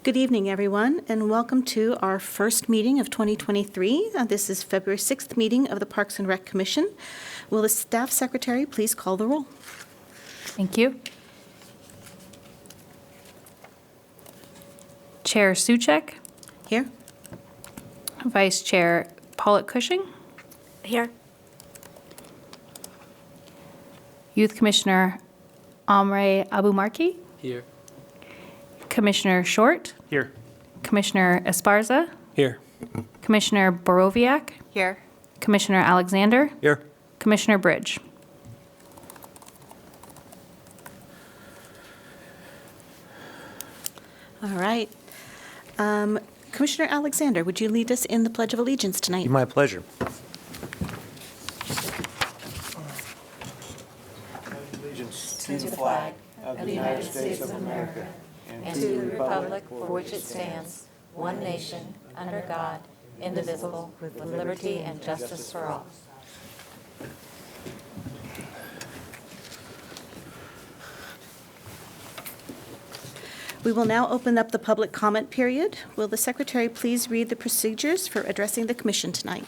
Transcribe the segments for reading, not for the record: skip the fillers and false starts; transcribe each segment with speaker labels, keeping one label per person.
Speaker 1: Good evening, everyone, and welcome to our first meeting of 2023. This is February 6th meeting of the Parks and Rec Commission. Will the staff secretary please call the roll?
Speaker 2: Thank you. Chair Suchek,
Speaker 1: Here.
Speaker 2: Vice Chair Pollitt-Cushing,
Speaker 3: Here.
Speaker 2: Youth Commissioner Amre Abumarki,
Speaker 4: Here.
Speaker 2: Commissioner Short,
Speaker 4: Here.
Speaker 2: Commissioner Esparza,
Speaker 4: Here.
Speaker 2: Commissioner Borowiak,
Speaker 3: Here.
Speaker 2: Commissioner Alexander,
Speaker 4: Here.
Speaker 2: Commissioner Bridge.
Speaker 1: All right. Commissioner Alexander, would you lead us in the Pledge of Allegiance tonight?
Speaker 4: My pleasure.
Speaker 3: To the flag of the United States of America and to the republic for which it stands, one nation, under God, indivisible, with liberty and justice for all.
Speaker 1: We will now open up the public comment period. Will the secretary please read the procedures for addressing the commission tonight?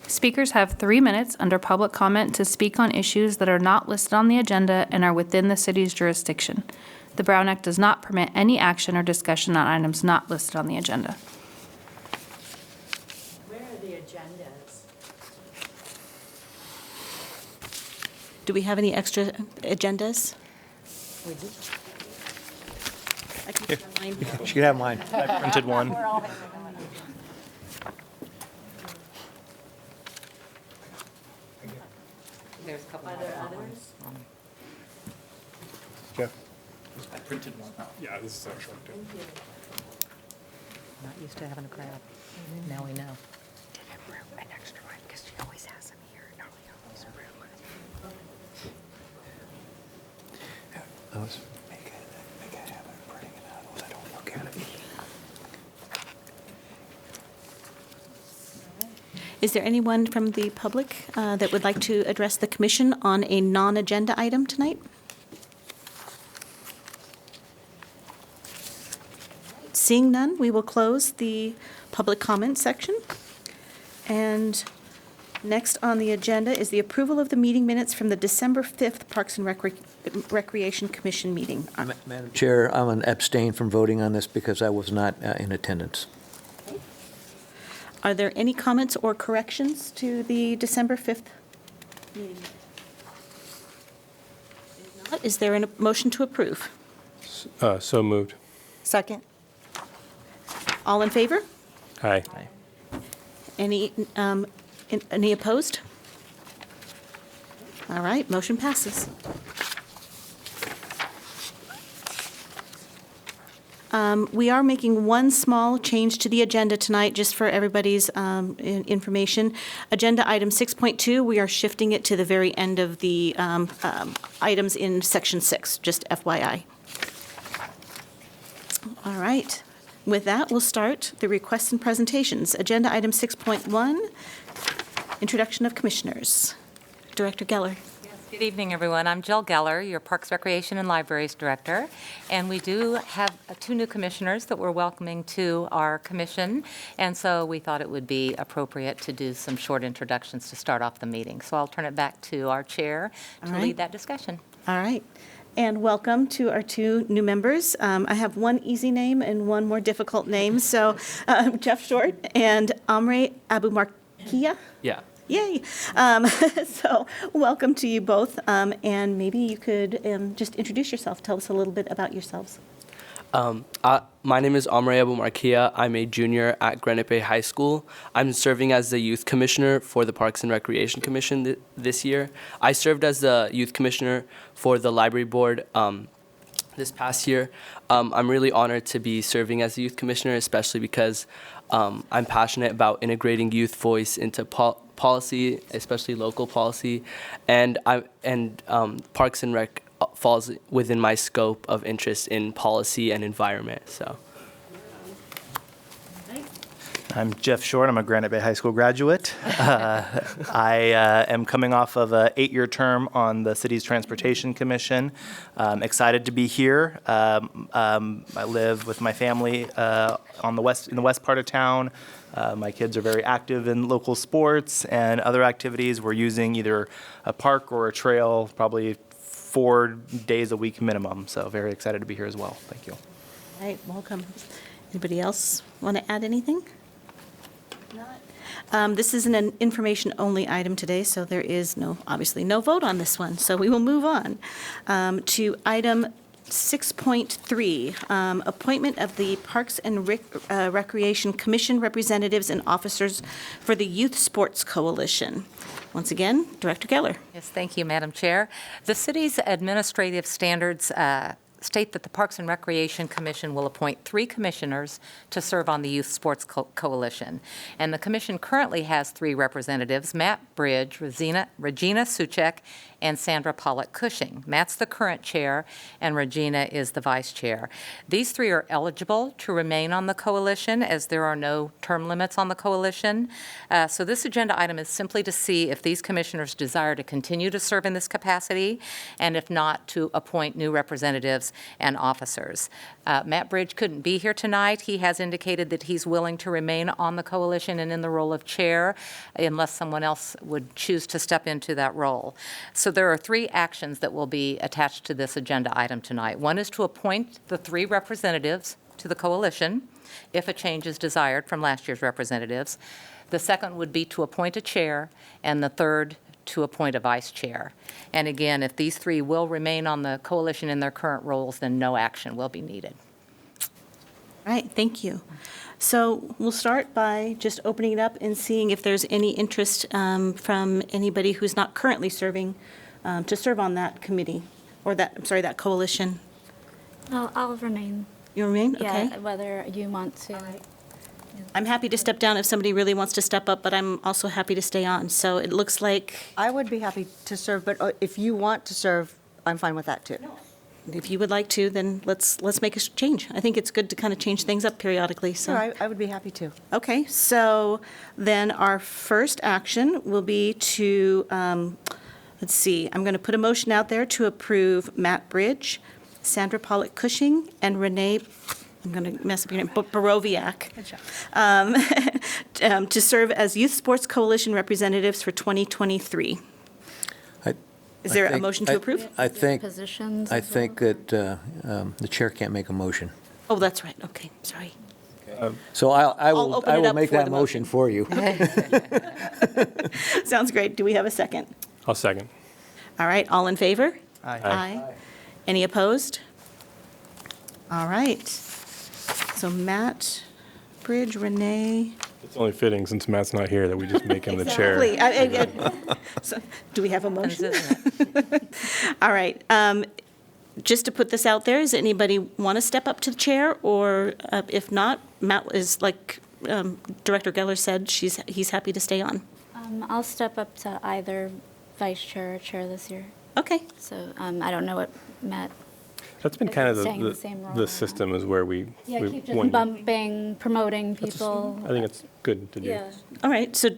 Speaker 2: Speakers have 3 minutes under public comment to speak on issues that are not listed on the agenda and are within the city's jurisdiction. The Brown Act does not permit any action or discussion on items not listed on the agenda.
Speaker 3: Where are the agendas?
Speaker 1: Do we have any extra agendas? I can
Speaker 4: Here.
Speaker 1: find mine.
Speaker 4: She can have mine. I printed one.
Speaker 3: There's a couple. Are there others?
Speaker 4: Jeff?
Speaker 5: I printed one. Yeah, this is actually good.
Speaker 3: Not used to having a crowd. Now we know.
Speaker 6: An extra one, because she always has them here. No, we always room.
Speaker 4: Make a habit of printing it out. I don't look at it.
Speaker 1: Is there anyone from the public that would like to address the commission on a non-agenda item tonight? Seeing none, we will close the public comment section. And next on the agenda is the approval of the meeting minutes from the December 5th Parks and Recreation Commission meeting.
Speaker 4: Madam Chair, I'm an abstain from voting on this because I was not in attendance.
Speaker 1: Are there any comments or corrections to the December 5th meeting? If not, is there a motion to approve?
Speaker 5: So moved.
Speaker 3: Second.
Speaker 1: All in favor?
Speaker 5: Aye.
Speaker 1: Any opposed? All right, motion passes. We are making one small change to the agenda tonight, just for everybody's information. Agenda item 6.2, we are shifting it to the very end of the items in section 6, just FYI. All right. With that, we'll start the requests and presentations. Agenda item 6.1, introduction of commissioners. Director Geller.
Speaker 7: Good evening, everyone. I'm Jill Geller, your Parks, Recreation, and Libraries Director, and we do have 2 new commissioners that we're welcoming to our commission, and so we thought it would be appropriate to do some short introductions to start off the meeting. So I'll turn it back to our chair to lead that discussion.
Speaker 1: All right. And welcome to our 2 new members. I have one easy name and one more difficult name. So Jeff Short and Amre Abumarkia.
Speaker 4: Yeah.
Speaker 1: Yay. So welcome to you both. And maybe you could just introduce yourself. Tell us a little bit about yourselves.
Speaker 8: My name is Amre Abumarkia. I'm a junior at Granite Bay High School. I'm serving as the youth commissioner for the Parks and Recreation Commission this year. I served as the youth commissioner for the library board this past year. I'm really honored to be serving as the youth commissioner, especially because I'm passionate about integrating youth voice into policy, especially local policy, and Parks and Rec falls within my scope of interest in policy and environment. So.
Speaker 9: I'm Jeff Short. I'm a Granite Bay High School graduate. I am coming off of an 8-year term on the city's Transportation Commission. Excited to be here. I live with my family in the west part of town. My kids are very active in local sports and other activities. We're using either a park or a trail probably 4 days a week minimum. So very excited to be here as well. Thank you.
Speaker 1: All right, welcome. Anybody else want to add anything? This is an information-only item today, so there is obviously no vote on this one. So we will move on to item 6.3, appointment of the Parks and Recreation Commission representatives and officers for the Youth Sports Coalition. Once again, Director Geller.
Speaker 7: Yes, thank you, Madam Chair. The city's administrative standards state that the Parks and Recreation Commission will appoint 3 commissioners to serve on the Youth Sports Coalition. And the commission currently has 3 representatives, Matt Bridge, Regina Suchek, and Sandra Pollock-Cushing. Matt's the current chair, and Regina is the vice chair. These 3 are eligible to remain on the coalition, as there are no term limits on the coalition. So this agenda item is simply to see if these commissioners desire to continue to serve in this capacity, and if not, to appoint new representatives and officers. Matt Bridge couldn't be here tonight. He has indicated that he's willing to remain on the coalition and in the role of chair, unless someone else would choose to step into that role. So there are 3 actions that will be attached to this agenda item tonight. One is to appoint the 3 representatives to the coalition, if a change is desired from last year's representatives. The second would be to appoint a chair, and the third to appoint a vice chair. And again, if these 3 will remain on the coalition in their current roles, then no action will be needed.
Speaker 1: All right, thank you. So we'll start by just opening it up and seeing if there's any interest from anybody who's not currently serving to serve on that committee, or that coalition.
Speaker 10: I'll remain.
Speaker 1: You remain? Okay.
Speaker 10: Yeah, whether you want to.
Speaker 1: I'm happy to step down if somebody really wants to step up, but I'm also happy to stay on. So it looks like,
Speaker 6: I would be happy to serve, but if you want to serve, I'm fine with that too.
Speaker 1: if you would like to, then let's make a change. I think it's good to kind of change things up periodically, so.
Speaker 6: Sure, I would be happy to.
Speaker 1: Okay, so then our first action will be to, let's see, I'm going to put a motion out there to approve Matt Bridge, Sandra Pollock-Cushing, and Renee, I'm going to mess up your name, Borowiak, to serve as Youth Sports Coalition representatives for 2023. Is there a motion to approve?
Speaker 4: I think
Speaker 10: Positions.
Speaker 4: that the chair can't make a motion.
Speaker 1: Oh, that's right, okay, sorry.
Speaker 4: So I
Speaker 1: I'll open it
Speaker 4: will
Speaker 1: up
Speaker 4: make
Speaker 1: for
Speaker 4: that
Speaker 1: the
Speaker 4: motion for you.
Speaker 1: Sounds great. Do we have a second?
Speaker 5: I'll second.
Speaker 1: All right, all in favor?
Speaker 9: Aye.
Speaker 1: Any opposed? All right. So Matt Bridge, Renee.
Speaker 5: It's only fitting, since Matt's not here, that we just make him the chair.
Speaker 1: Exactly. So, do we have a motion? All right. Just to put this out there, does anybody want to step up to the chair? Or if not, Matt is, like Director Geller said, he's happy to stay on.
Speaker 10: I'll step up to either vice chair or chair this year.
Speaker 1: Okay.
Speaker 10: So I don't know what Matt.
Speaker 5: That's been kind of
Speaker 10: Staying in the same role.
Speaker 5: the system is where we.
Speaker 10: Yeah,
Speaker 5: we
Speaker 10: keep just
Speaker 5: want-
Speaker 10: bumping, promoting people.
Speaker 5: I think it's good to do.
Speaker 10: Yeah.
Speaker 1: All right. So,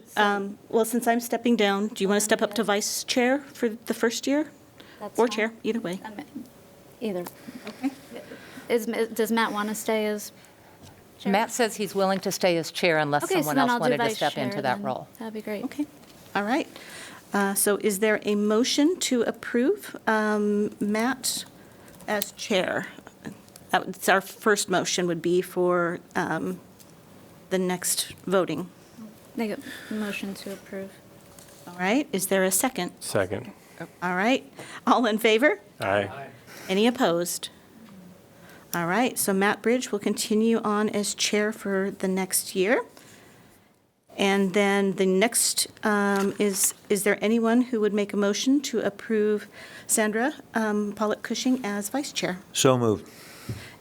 Speaker 1: well, since I'm stepping down, do you want to step up to vice chair for the first year?
Speaker 10: That's
Speaker 1: Or
Speaker 10: fine.
Speaker 1: chair, either way.
Speaker 10: Either. Does Matt want to stay as chair?
Speaker 7: Matt says he's willing to stay as chair unless
Speaker 10: Okay, so
Speaker 7: someone
Speaker 10: then
Speaker 7: else
Speaker 10: I'll do
Speaker 7: wanted to
Speaker 10: vice
Speaker 7: step
Speaker 10: chair
Speaker 7: into that
Speaker 10: then.
Speaker 7: role.
Speaker 10: That'd be great.
Speaker 1: Okay. All right. So is there a motion to approve Matt as chair? That's our first motion would be for the next voting.
Speaker 10: Make a motion to approve.
Speaker 1: All right. Is there a second?
Speaker 5: Second.
Speaker 1: All right. All in favor?
Speaker 5: Aye.
Speaker 1: Any opposed? All right. So Matt Bridge will continue on as chair for the next year. And then the next is there anyone who would make a motion to approve Sandra Pollock-Cushing as vice chair?
Speaker 4: So moved.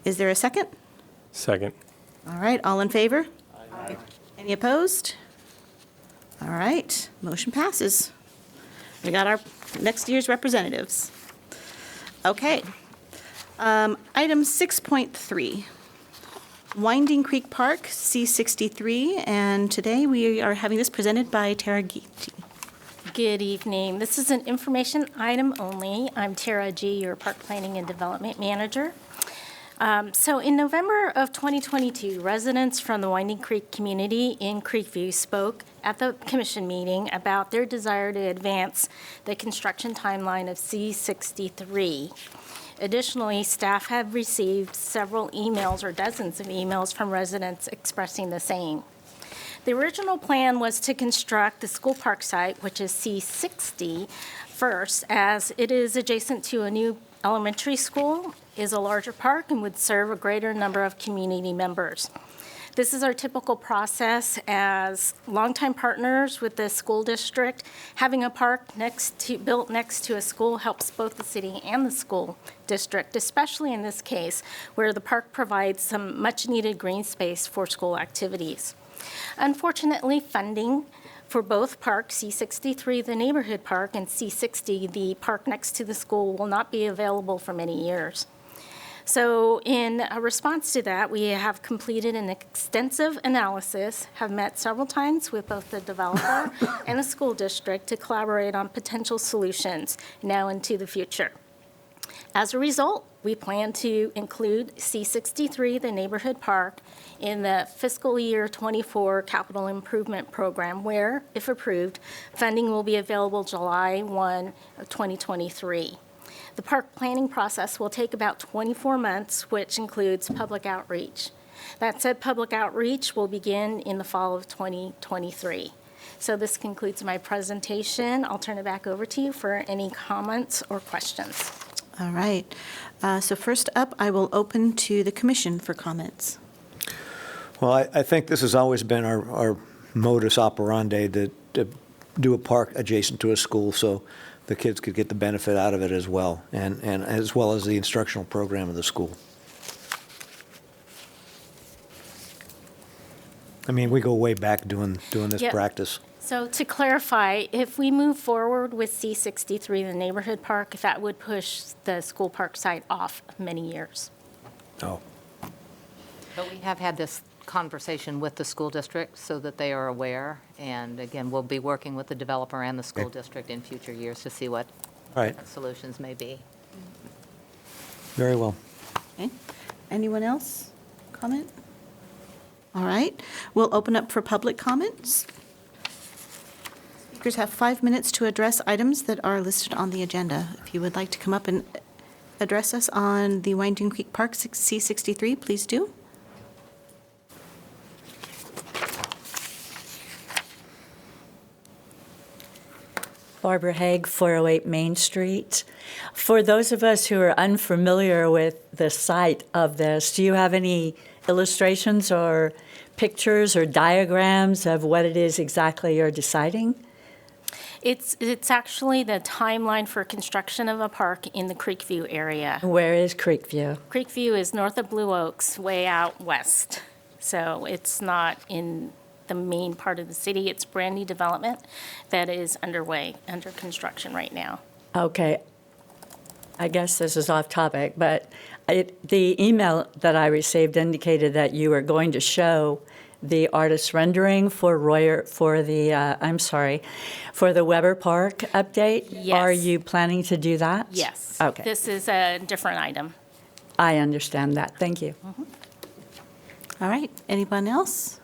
Speaker 1: Is there a second?
Speaker 5: Second.
Speaker 1: All right, all in favor? Aye. Any opposed? All right, motion passes. We got our next year's representatives. Okay. Item 6.3. Winding Creek Park, C63, and today we are having this presented by Tara Geety.
Speaker 10: Good evening. This is an information item only. I'm Tara G., your Park Planning and Development Manager. So in November of 2022, residents from the Winding Creek community in Creekview spoke at the commission meeting about their desire to advance the construction timeline of C63. Additionally, staff have received several emails or dozens of emails from residents expressing the same. The original plan was to construct the school park site, which is C60, first, as it is adjacent to a new elementary school, is a larger park, and would serve a greater number of community members. This is our typical process as longtime partners with the school district. Having a park built next to a school helps both the city and the school district, especially in this case where the park provides some much-needed green space for school activities. Unfortunately, funding for both parks, C63, the neighborhood park, and C60, the park next to the school, will not be available for many years. So in a response to that, we have completed an extensive analysis, have met several times with both the developer and the school district to collaborate on potential solutions now into the future. As a result, we plan to include C63, the neighborhood park, in the fiscal year 24 capital improvement program where, if approved, funding will be available July 1 of 2023. The park planning process will take about 24 months, which includes public outreach. That said, public outreach will begin in the fall of 2023. So this concludes my presentation. I'll turn it back over to you for any comments or questions.
Speaker 1: All right. So first up, I will open to the commission for comments.
Speaker 4: Well, I think this has always been our modus operandi to do a park adjacent to a school so the kids could get the benefit out of it as well, and as well as the instructional program of the school. I mean, we go way back doing this
Speaker 10: Yep.
Speaker 4: practice.
Speaker 10: So to clarify, if we move forward with C63, the neighborhood park, that would push the school park site off many years.
Speaker 4: Oh,
Speaker 7: But we have had this conversation with the school district so that they are aware. And again, we'll be working with the developer and the school
Speaker 4: Okay.
Speaker 7: district in future years to see what
Speaker 4: all right,
Speaker 7: solutions may be.
Speaker 4: very well.
Speaker 1: Okay. Anyone else comment? All right. We'll open up for public comments. Speakers have 5 minutes to address items that are listed on the agenda. If you would like to come up and address us on the Winding Creek Park C63, please do.
Speaker 11: Barbara Haig, 408 Main Street. For those of us who are unfamiliar with the site of this, do you have any illustrations or pictures or diagrams of what it is exactly you're deciding?
Speaker 10: It's actually the timeline for construction of a park in the Creekview area.
Speaker 11: Where is Creekview?
Speaker 10: Creekview is north of Blue Oaks, way out west. So it's not in the main part of the city. It's brand new development that is underway, under construction right now.
Speaker 11: Okay. I guess this is off topic, but the email that I received indicated that you were going to show the artist rendering for for the Weber Park update.
Speaker 10: Yes.
Speaker 11: Are you planning to do that?
Speaker 10: Yes.
Speaker 11: Okay.
Speaker 10: This is a different item.
Speaker 11: I understand that. Thank you.
Speaker 1: All right. Anyone else?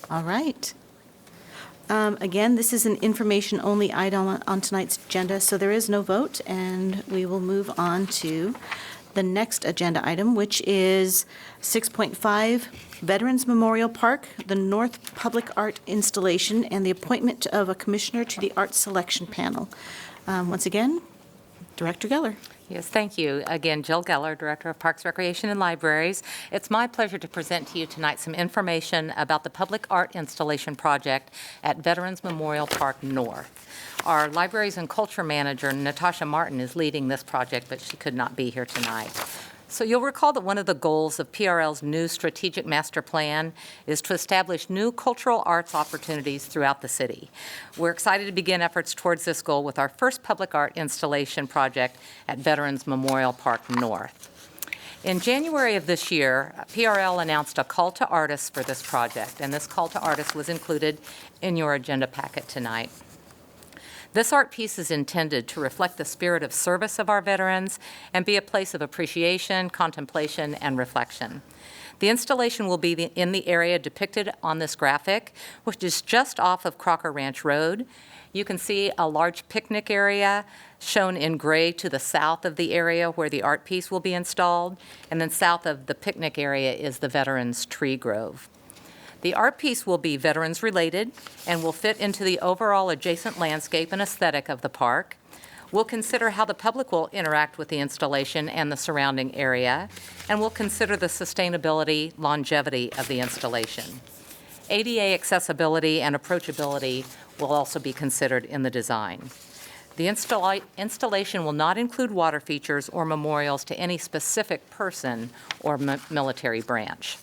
Speaker 1: All right. Again, this is an information-only item on tonight's agenda, so there is no vote, and we will move on to the next agenda item, which is 6.5, Veterans Memorial Park, the North Public Art Installation, and the appointment of a commissioner to the Art Selection Panel. Once again, Director Geller.
Speaker 7: Yes, thank you. Again, Jill Geller, Director of Parks, Recreation, and Libraries. It's my pleasure to present to you tonight some information about the public art installation project at Veterans Memorial Park North. Our Libraries and Culture Manager, Natasha Martin, is leading this project, but she could not be here tonight. So you'll recall that one of the goals of PRL's new strategic master plan is to establish new cultural arts opportunities throughout the city. We're excited to begin efforts towards this goal with our first public art installation project at Veterans Memorial Park North. In January of this year, PRL announced a call to artists for this project, and this call to artists was included in your agenda packet tonight. This art piece is intended to reflect the spirit of service of our veterans and be a place of appreciation, contemplation, and reflection. The installation will be in the area depicted on this graphic, which is just off of Crocker Ranch Road. You can see a large picnic area shown in gray to the south of the area where the art piece will be installed, and then south of the picnic area is the Veterans Tree Grove. The art piece will be veterans-related and will fit into the overall adjacent landscape and aesthetic of the park. We'll consider how the public will interact with the installation and the surrounding area, and we'll consider the sustainability, longevity of the installation. ADA accessibility and approachability will also be considered in the design. The installation will not include water features or memorials to any specific person or military branch.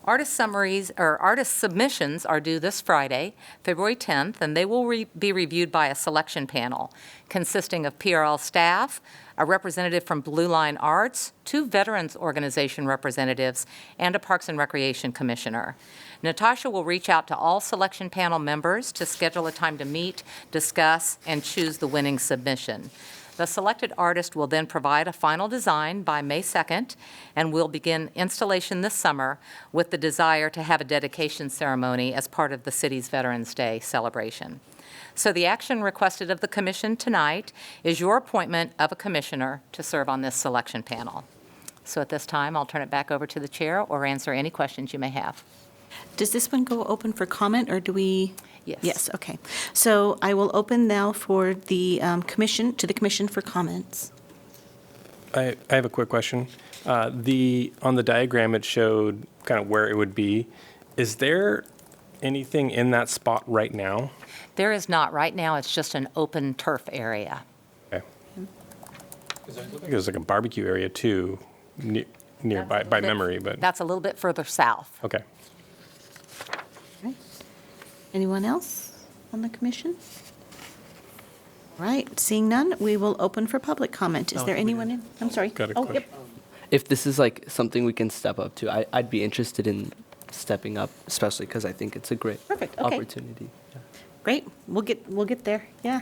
Speaker 7: Artist submissions are due this Friday, February 10th, and they will be reviewed by a selection panel consisting of PRL staff, a representative from Blue Line Arts, 2 veterans organization representatives, and a Parks and Recreation commissioner. Natasha will reach out to all selection panel members to schedule a time to meet, discuss, and choose the winning submission. The selected artist will then provide a final design by May 2nd, and we'll begin installation this summer with the desire to have a dedication ceremony as part of the city's Veterans Day celebration. So the action requested of the commission tonight is your appointment of a commissioner to serve on this selection panel. So at this time, I'll turn it back over to the chair or answer any questions you may have.
Speaker 1: Does this one go open for comment, or do we?
Speaker 7: Yes.
Speaker 1: Yes, okay. So I will open now for the commission for comments.
Speaker 5: I have a quick question. On the diagram, it showed kind of where it would be. Is there anything in that spot right now?
Speaker 7: There is not. Right now, it's just an open turf area.
Speaker 5: Okay. I think there's like a barbecue area too, nearby by memory, but
Speaker 7: That's a little bit further south.
Speaker 5: okay.
Speaker 1: Anyone else on the commission? All right, seeing none, we will open for public comment. Is there anyone in? I'm sorry.
Speaker 5: Got a
Speaker 1: Oh,
Speaker 5: question.
Speaker 1: yep.
Speaker 8: If this is like something we can step up to, I'd be interested in stepping up, especially because I think it's a great
Speaker 1: Perfect, okay.
Speaker 8: opportunity. Yeah.
Speaker 1: Great, we'll get there, yeah.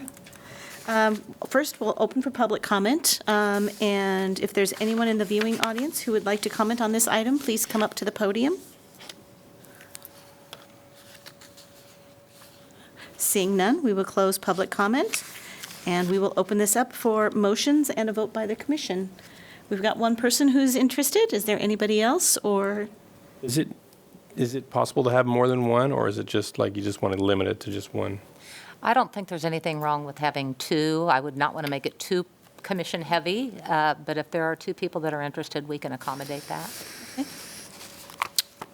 Speaker 1: First, we'll open for public comment, and if there's anyone in the viewing audience who would like to comment on this item, please come up to the podium. Seeing none, we will close public comment, and we will open this up for motions and a vote by the commission. We've got one person who's interested. Is there anybody else, or?
Speaker 5: Is it possible to have more than one, or is it just like you just want to limit it to just one?
Speaker 7: I don't think there's anything wrong with having 2. I would not want to make it too commission heavy, but if there are 2 people that are interested, we can accommodate that.
Speaker 1: Okay.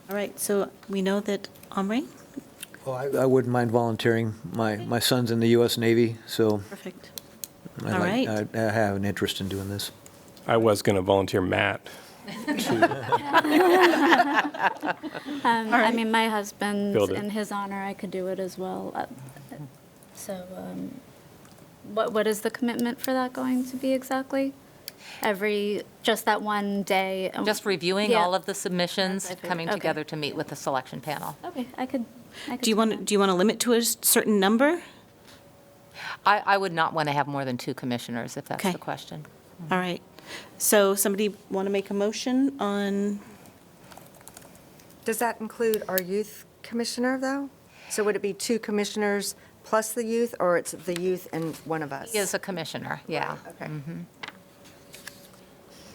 Speaker 1: All right, so we know that Omri?
Speaker 4: Well, I wouldn't mind volunteering. My son's in the U.S. Navy, so
Speaker 1: Perfect.
Speaker 4: I
Speaker 1: All right.
Speaker 4: have an interest in doing this.
Speaker 5: I was going to volunteer Matt.
Speaker 12: I mean, my husband's
Speaker 5: Build it.
Speaker 12: in his honor, I could do it as well. So, what is the commitment for that going to be exactly? Just that one day?
Speaker 7: Just reviewing
Speaker 12: Yeah.
Speaker 7: all of the submissions,
Speaker 12: That's what I figured.
Speaker 7: coming
Speaker 12: Okay.
Speaker 7: together to meet with the selection panel.
Speaker 12: Okay, I could.
Speaker 1: Do you want to limit to a certain number?
Speaker 7: I would not want to have more than 2 commissioners, if that's
Speaker 1: Okay.
Speaker 7: the question.
Speaker 1: All right. So somebody want to make a motion on,
Speaker 6: Does that include our youth commissioner, though? So would it be 2 commissioners plus the youth, or it's the youth and one of us?
Speaker 7: He is a commissioner, yeah.
Speaker 6: Okay.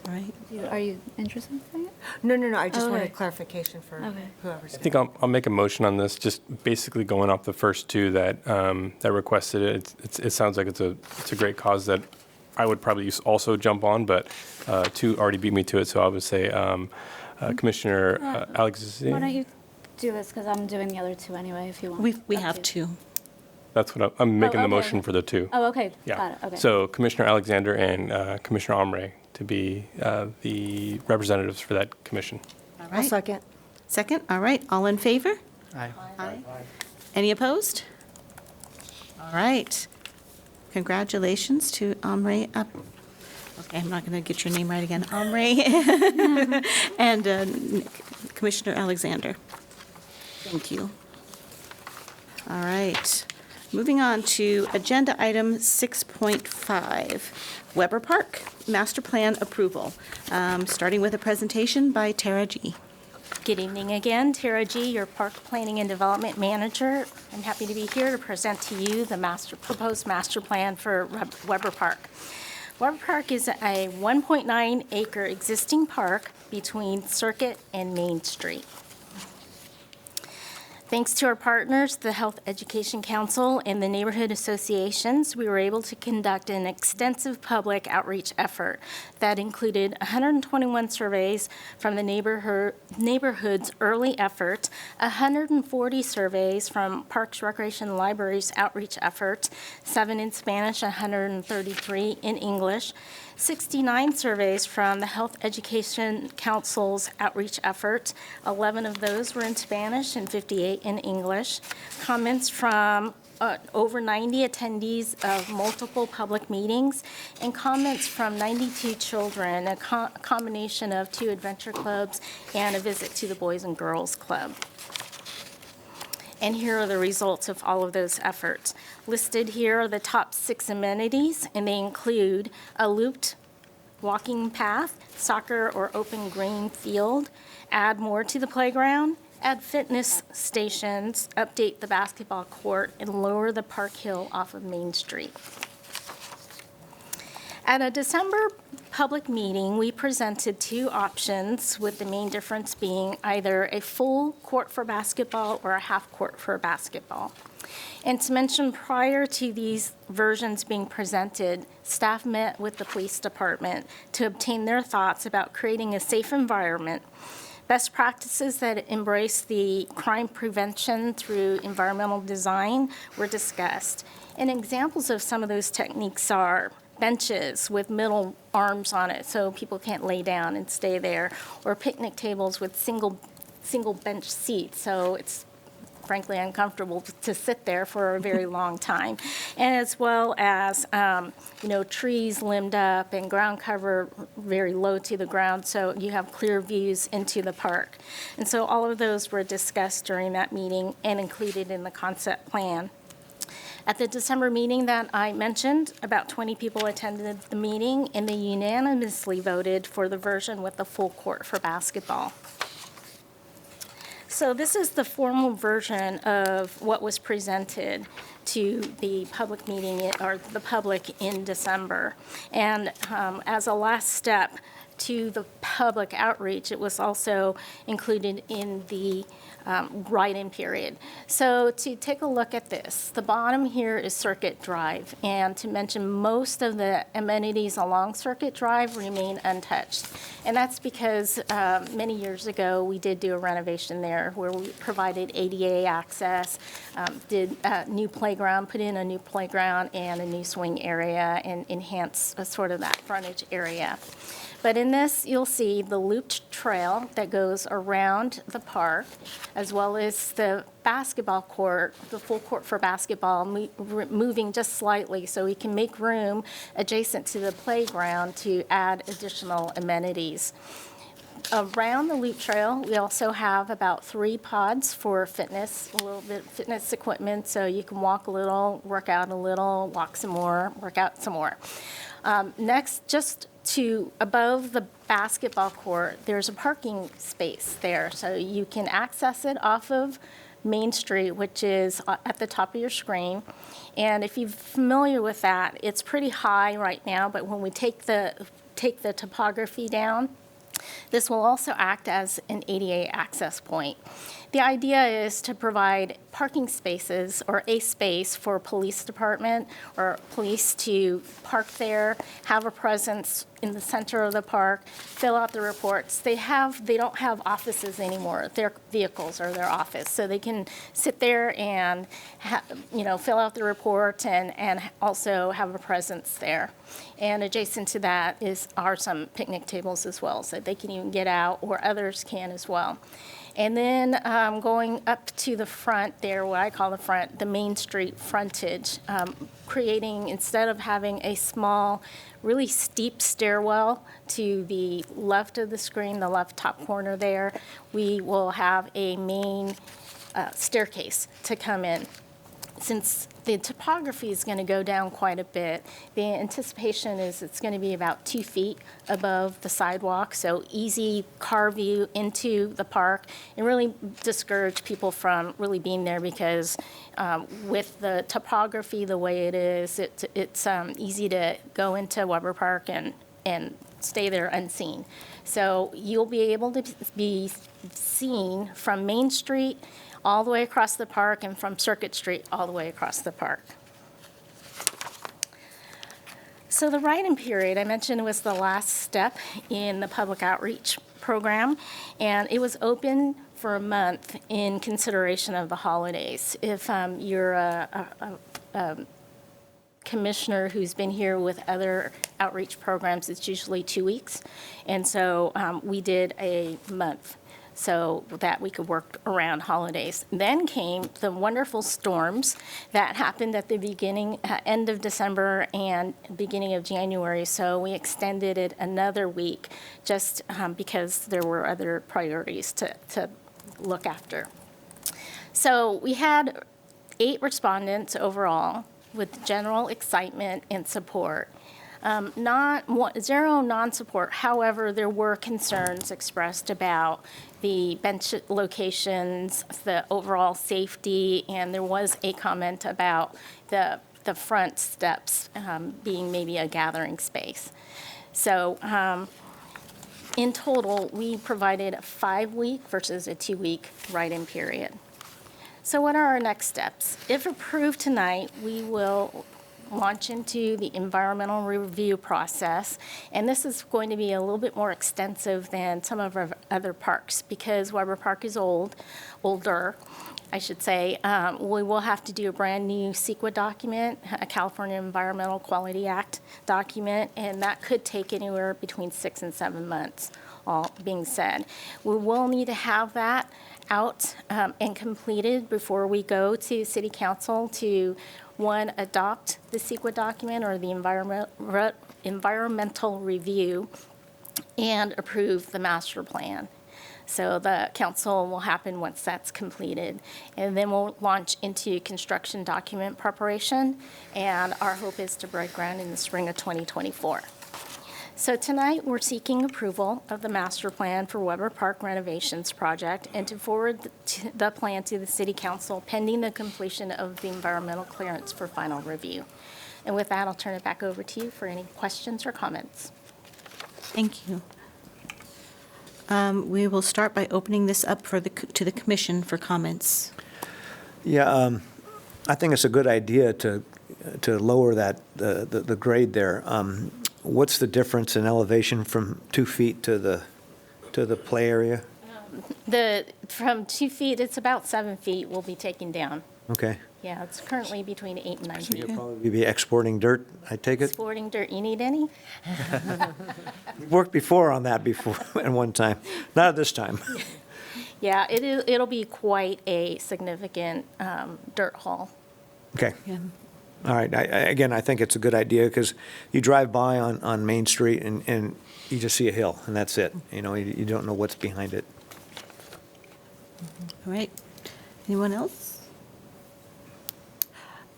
Speaker 1: all right?
Speaker 12: Are you interested in doing it?
Speaker 6: No, I just
Speaker 12: Okay.
Speaker 6: wanted clarification for
Speaker 12: Okay.
Speaker 6: whoever's.
Speaker 5: I think I'll make a motion on this, just basically going off the first 2 that requested it. It sounds like it's a great cause that I would probably also jump on, but 2 already beat me to it, so I would say Commissioner Alexander.
Speaker 12: Why don't you do this, because I'm doing the other 2 anyway, if you want.
Speaker 1: We
Speaker 12: Up
Speaker 1: have
Speaker 12: to you.
Speaker 1: 2.
Speaker 5: That's what I'm making the
Speaker 12: okay.
Speaker 5: motion for the 2.
Speaker 12: Oh, okay,
Speaker 5: Yeah.
Speaker 12: got it, okay.
Speaker 5: So Commissioner Alexander and Commissioner Omre to be the representatives for that commission.
Speaker 1: All
Speaker 6: I'll
Speaker 1: right.
Speaker 6: second.
Speaker 1: Second, all right. All in favor?
Speaker 9: Aye.
Speaker 1: Aye. Any opposed? All right. Congratulations to Omri okay, I'm not going to get your name right again, Omri, and Commissioner Alexander. Thank you. All right. Moving on to agenda item 6.5, Weber Park Master Plan Approval. Starting with a presentation by Tara G.
Speaker 10: Good evening again, Tara G., your Park Planning and Development Manager. I'm happy to be here to present to you the proposed master plan for Weber Park. Weber Park is a 1.9 acre existing park between Circuit and Main Street. Thanks to our partners, the Health Education Council and the neighborhood associations, we were able to conduct an extensive public outreach effort that included 121 surveys from the neighborhood's early effort, 140 surveys from Parks, Recreation, and Libraries outreach effort, 7 in Spanish, 133 in English, 69 surveys from the Health Education Council's outreach effort. 11 of those were in Spanish and 58 in English. Comments from over 90 attendees of multiple public meetings, and comments from 92 children, a combination of 2 adventure clubs and a visit to the Boys and Girls Club. And here are the results of all of those efforts. Listed here are the top 6 amenities, and they include a looped walking path, soccer or open green field, add more to the playground, add fitness stations, update the basketball court, and lower the park hill off of Main Street. At a December public meeting, we presented 2 options, with the main difference being either a full court for basketball or a half court for basketball. And to mention, prior to these versions being presented, staff met with the police department to obtain their thoughts about creating a safe environment. Best practices that embrace the crime prevention through environmental design were discussed. And examples of some of those techniques are benches with middle arms on it so people can't lay down and stay there, or picnic tables with single bench seats so it's frankly uncomfortable to sit there for a very long time, and as well as trees limbed up and ground cover very low to the ground so you have clear views into the park. And so all of those were discussed during that meeting and included in the concept plan. At the December meeting that I mentioned, about 20 people attended the meeting, and they unanimously voted for the version with the full court for basketball. So this is the formal version of what was presented to the public meeting, or the public, in December. And as a last step to the public outreach, it was also included in the write-in period. So to take a look at this, the bottom here is Circuit Drive, and to mention, most of the amenities along Circuit Drive remain untouched. And that's because many years ago, we did do a renovation there where we provided ADA access, did a new playground, put in a new playground and a new swing area, and enhance sort of that frontage area. But in this, you'll see the looped trail that goes around the park, as well as the basketball court, the full court for basketball, moving just slightly so we can make room adjacent to the playground to add additional amenities. Around the loop trail, we also have about 3 pods for fitness, a little bit of fitness equipment, so you can walk a little, work out a little, walk some more, work out some more. Next, just to above the basketball court, there's a parking space there, so you can access it off of Main Street, which is at the top of your screen. And if you're familiar with that, it's pretty high right now, but when we take the topography down, this will also act as an ADA access point. The idea is to provide parking spaces, or a space for police department or police to park there, have a presence in the center of the park, fill out the reports. They don't have offices anymore. Their vehicles are their office, so they can sit there and fill out the report and also have a presence there. And adjacent to that are some picnic tables as well, so they can even get out, or others can as well. And then going up to the front there, what I call the front, the Main Street frontage, creating, instead of having a small, really steep stairwell to the left of the screen, the left top corner there, we will have a main staircase to come in. Since the topography is going to go down quite a bit, the anticipation is it's going to be about 2 feet above the sidewalk, so easy car view into the park, and really discourage people from really being there because with the topography the way it is, it's easy to go into Weber Park and stay there unseen. So you'll be able to be seen from Main Street all the way across the park and from Circuit Street all the way across the park. So the write-in period, I mentioned, was the last step in the public outreach program, and it was open for a month in consideration of the holidays. If you're a commissioner who's been here with other outreach programs, it's usually 2 weeks, and so we did a month, so that we could work around holidays. Then came the wonderful storms that happened at the beginning, end of December and beginning of January, so we extended it another week just because there were other priorities to look after. So we had 8 respondents overall with general excitement and support. Zero non-support. However, there were concerns expressed about the bench locations, the overall safety, and there was a comment about the front steps being maybe a gathering space. So in total, we provided a 5-week versus a 2-week write-in period. So what are our next steps? If approved tonight, we will launch into the environmental review process, and this is going to be a little bit more extensive than some of our other parks because Weber Park is older, I should say. We will have to do a brand new CEQA document, a California Environmental Quality Act document, and that could take anywhere between 6 and 7 months, all being said. We will need to have that out and completed before we go to City Council to, one, adopt the CEQA document or the environmental review and approve the master plan. So the council will happen once that's completed. And then we'll launch into construction document preparation, and our hope is to break ground in the spring of 2024. So tonight, we're seeking approval of the master plan for Weber Park renovations project and to forward the plan to the City Council pending the completion of the environmental clearance for final review. And with that, I'll turn it back over to you for any questions or comments.
Speaker 1: Thank you. We will start by opening this up to the commission for comments.
Speaker 4: Yeah, I think it's a good idea to lower that, the grade there. What's the difference in elevation from 2 feet to the play area?
Speaker 10: From 2 feet, it's about 7 feet will be taken down.
Speaker 4: Okay.
Speaker 10: Yeah, it's currently between 8 and 9
Speaker 4: So
Speaker 10: feet.
Speaker 4: you'll probably be exporting dirt, I take it?
Speaker 10: Sporting dirt, you need any?
Speaker 4: We've worked before on that before, at one time. Not at this time.
Speaker 10: Yeah, it'll be quite a significant dirt haul.
Speaker 4: Okay. All right. Again, I think it's a good idea because you drive by on Main Street and you just see a hill and that's it. You know, you don't know what's behind it.
Speaker 1: All right. Anyone else?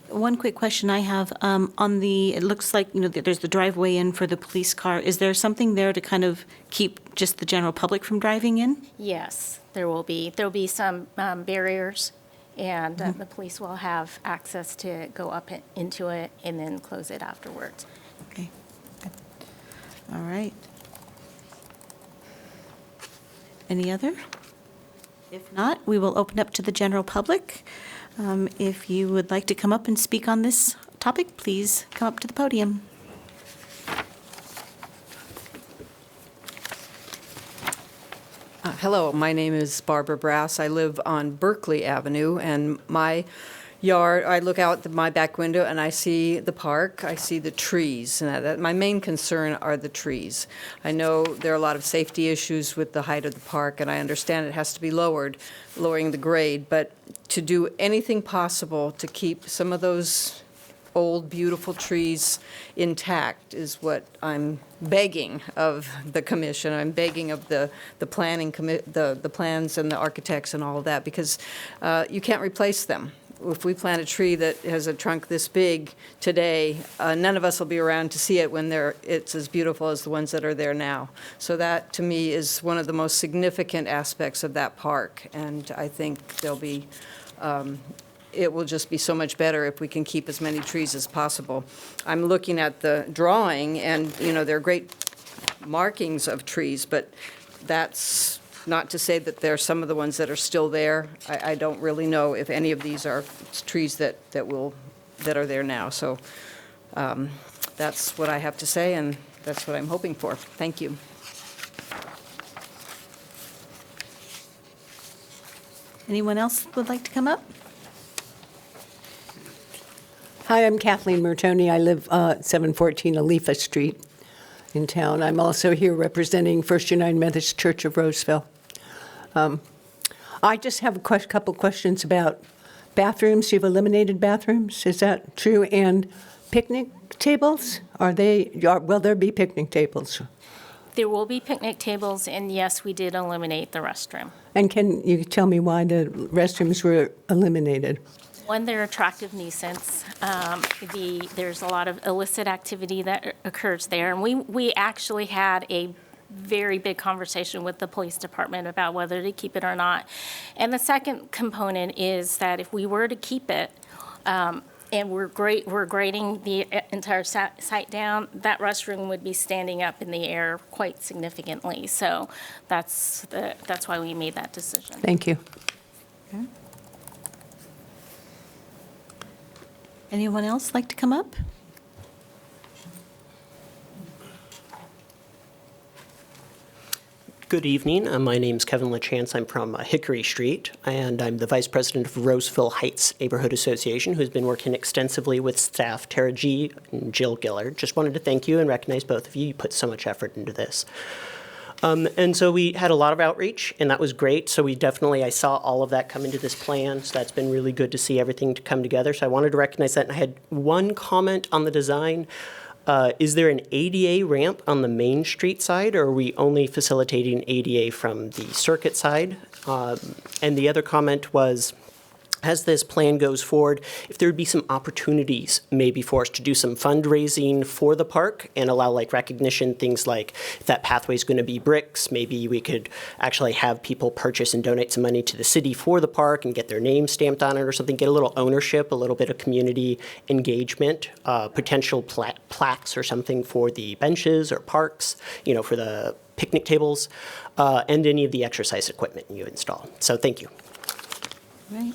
Speaker 1: One quick question I have it looks like, there's the driveway in for the police car. Is there something there to kind of keep just the general public from driving in?
Speaker 10: Yes, there will be. There'll be some barriers, and the police will have access to go up into it and then close it afterwards.
Speaker 1: Okay. All right. Any other? If not, we will open up to the general public. If you would like to come up and speak on this topic, please come up to the podium.
Speaker 13: Hello, my name is Barbara Brass. I live on Berkeley Avenue, and my yard, I look out my back window and I see the park, I see the trees. And my main concern are the trees. I know there are a lot of safety issues with the height of the park, and I understand it has to be lowered, lowering the grade, but to do anything possible to keep some of those old, beautiful trees intact is what I'm begging of the commission. I'm begging of the planning the plans and the architects and all of that, because you can't replace them. If we plant a tree that has a trunk this big today, none of us will be around to see it when it's as beautiful as the ones that are there now. So that, to me, is one of the most significant aspects of that park, and I think there'll be it will just be so much better if we can keep as many trees as possible. I'm looking at the drawing, and, there are great markings of trees, but that's not to say that there are some of the ones that are still there. I don't really know if any of these are trees that are there now. So that's what I have to say, and that's what I'm hoping for. Thank you.
Speaker 1: Anyone else would like to come up?
Speaker 14: Hi, I'm Kathleen Mertoni. I live 714 Alifa Street in town. I'm also here representing First United Methodist Church of Roseville. I just have a couple questions about bathrooms. You've eliminated bathrooms, is that true? And picnic tables? Will there be picnic tables?
Speaker 10: There will be picnic tables, and yes, we did eliminate the restroom.
Speaker 14: And can you tell me why the restrooms were eliminated?
Speaker 10: One, they're attractive nuisance. There's a lot of illicit activity that occurs there. And we actually had a very big conversation with the police department about whether to keep it or not. And the second component is that if we were to keep it, and we're grading the entire site down, that restroom would be standing up in the air quite significantly. So that's why we made that decision.
Speaker 14: Thank you.
Speaker 1: Okay. Anyone else like to come up?
Speaker 15: Good evening. My name's Kevin LaChance. I'm from Hickory Street, and I'm the Vice President of Roseville Heights Neighborhood Association, who's been working extensively with staff Tara G. and Jill Giller. Just wanted to thank you and recognize both of you. You put so much effort into this. And so we had a lot of outreach, and that was great. So I saw all of that come into this plan. So that's been really good to see everything to come together. So I wanted to recognize that. And I had one comment on the design. Is there an ADA ramp on the Main Street side, or are we only facilitating ADA from the Circuit side? And the other comment was, as this plan goes forward, if there would be some opportunities maybe for us to do some fundraising for the park and allow recognition, things like if that pathway is going to be bricks, maybe we could actually have people purchase and donate some money to the city for the park and get their name stamped on it or something, get a little ownership, a little bit of community engagement, potential plaques or something for the benches or parks, for the picnic tables, and any of the exercise equipment you install. So thank you.
Speaker 1: Right.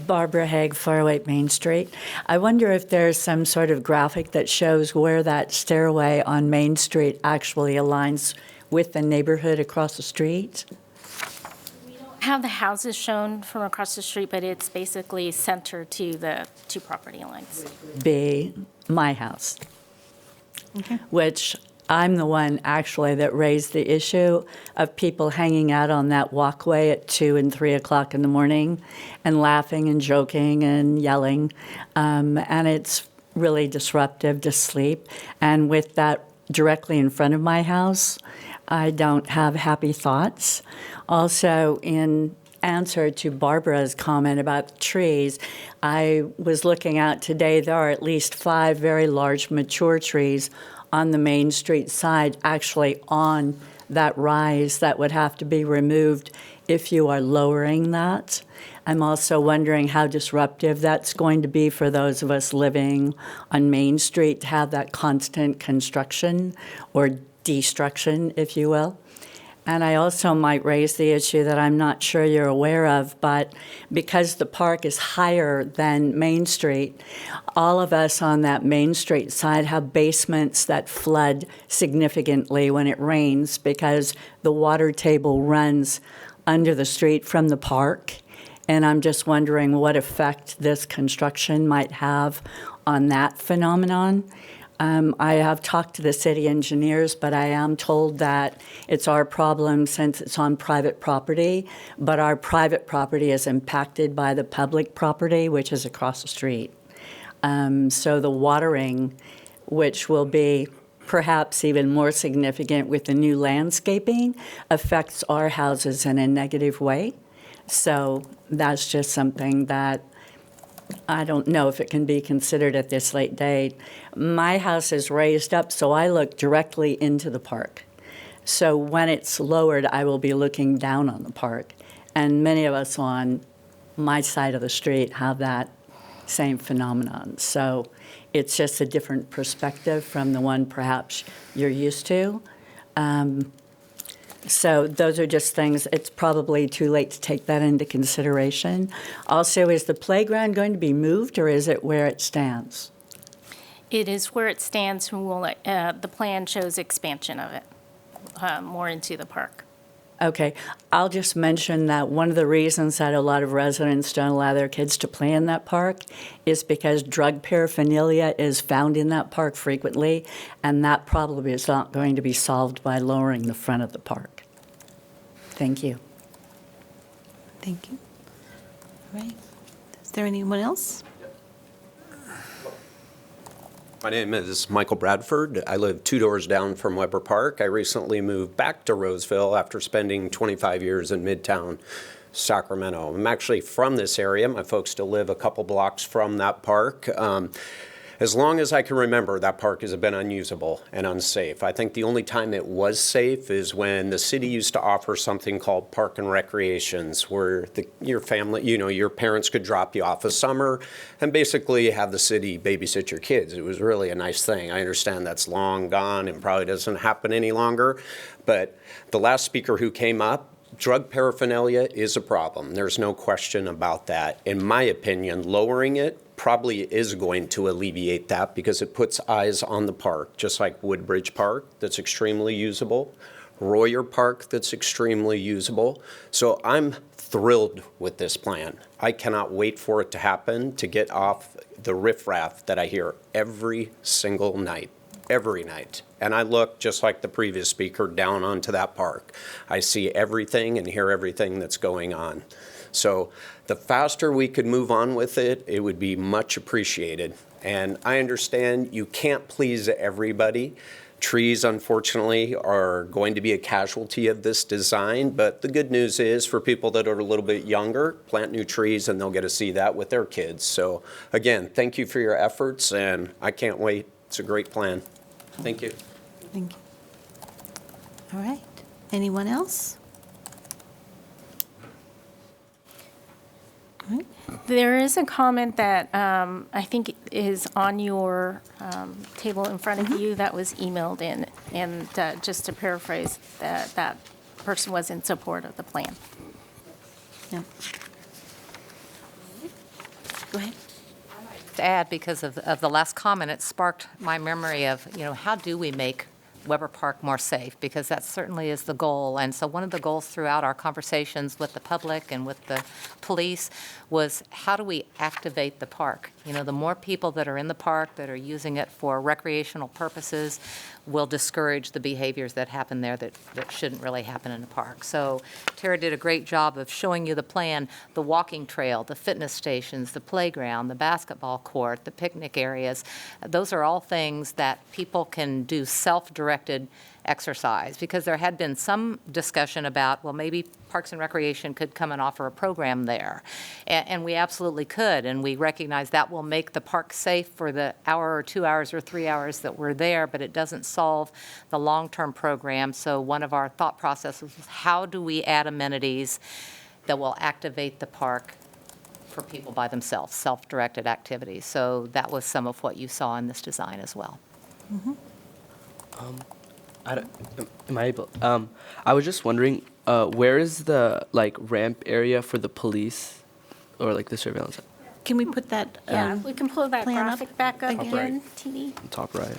Speaker 11: Barbara Haig, 408 Main Street. I wonder if there's some sort of graphic that shows where that stairway on Main Street actually aligns with the neighborhood across the street?
Speaker 10: We don't have the houses shown from across the street, but it's basically centered to the two property lines.
Speaker 11: Be my house,
Speaker 1: Okay.
Speaker 11: which I'm the one actually that raised the issue of people hanging out on that walkway at 2 and 3 o'clock in the morning and laughing and joking and yelling. And it's really disruptive to sleep. And with that directly in front of my house, I don't have happy thoughts. Also, in answer to Barbara's comment about trees, I was looking out today, there are at least 5 very large mature trees on the Main Street side, actually on that rise that would have to be removed if you are lowering that. I'm also wondering how disruptive that's going to be for those of us living on Main Street to have that constant construction or destruction, if you will. And I also might raise the issue that I'm not sure you're aware of, but because the park is higher than Main Street, all of us on that Main Street side have basements that flood significantly when it rains because the water table runs under the street from the park. And I'm just wondering what effect this construction might have on that phenomenon. I have talked to the city engineers, but I am told that it's our problem since it's on private property, but our private property is impacted by the public property, which is across the street. So the watering, which will be perhaps even more significant with the new landscaping, affects our houses in a negative way. So that's just something that I don't know if it can be considered at this late date. My house is raised up, so I look directly into the park. So when it's lowered, I will be looking down on the park. And many of us on my side of the street have that same phenomenon. So it's just a different perspective from the one perhaps you're used to. So those are just things, it's probably too late to take that into consideration. Also, is the playground going to be moved, or is it where it stands?
Speaker 10: It is where it stands. The plan shows expansion of it, more into the park.
Speaker 11: Okay, I'll just mention that one of the reasons that a lot of residents don't allow their kids to play in that park is because drug paraphernalia is found in that park frequently, and that problem is not going to be solved by lowering the front of the park. Thank you.
Speaker 1: Thank you. All right. Is there anyone else?
Speaker 16: My name is Michael Bradford. I live 2 doors down from Weber Park. I recently moved back to Roseville after spending 25 years in Midtown Sacramento. I'm actually from this area. My folks still live a couple blocks from that park. As long as I can remember, that park has been unusable and unsafe. I think the only time it was safe is when the city used to offer something called park and recreations, where your family, your parents could drop you off a summer and basically have the city babysit your kids. It was really a nice thing. I understand that's long gone and probably doesn't happen any longer. But the last speaker who came up, drug paraphernalia is a problem. There's no question about that. In my opinion, lowering it probably is going to alleviate that because it puts eyes on the park, just like Woodbridge Park, that's extremely usable, Royer Park, that's extremely usable. So I'm thrilled with this plan. I cannot wait for it to happen, to get off the riffraff that I hear every single night. Every night. And I look, just like the previous speaker, down onto that park. I see everything and hear everything that's going on. So the faster we could move on with it, it would be much appreciated. And I understand you can't please everybody. Trees, unfortunately, are going to be a casualty of this design, but the good news is for people that are a little bit younger, plant new trees and they'll get to see that with their kids. So again, thank you for your efforts, and I can't wait. It's a great plan. Thank you.
Speaker 1: Thank you. All right. Anyone else? All right.
Speaker 10: There is a comment that I think is on your table in front of you that was emailed in, and just to paraphrase, that person was in support of the plan.
Speaker 1: Yeah. Go ahead.
Speaker 7: To add, because of the last comment, it sparked my memory of, how do we make Weber Park more safe? Because that certainly is the goal. And so one of the goals throughout our conversations with the public and with the police was, how do we activate the park? The more people that are in the park that are using it for recreational purposes will discourage the behaviors that happen there that shouldn't really happen in a park. So Tara did a great job of showing you the plan, the walking trail, the fitness stations, the playground, the basketball court, the picnic areas. Those are all things that people can do self-directed exercise, because there had been some discussion about, well, maybe Parks and Recreation could come and offer a program there. And we absolutely could, and we recognize that will make the park safe for the hour or 2 hours or 3 hours that we're there, but it doesn't solve the long-term program. So one of our thought processes was, how do we add amenities that will activate the park for people by themselves, self-directed activities? So that was some of what you saw in this design as well.
Speaker 1: Mm-hmm.
Speaker 8: Am I able? I was just wondering, where is the like ramp area for the police, or like the surveillance?
Speaker 1: Can we put that?
Speaker 10: Yeah, we can pull that
Speaker 1: plan up
Speaker 10: graphic back up
Speaker 1: again?
Speaker 10: again, TD.
Speaker 8: Top right.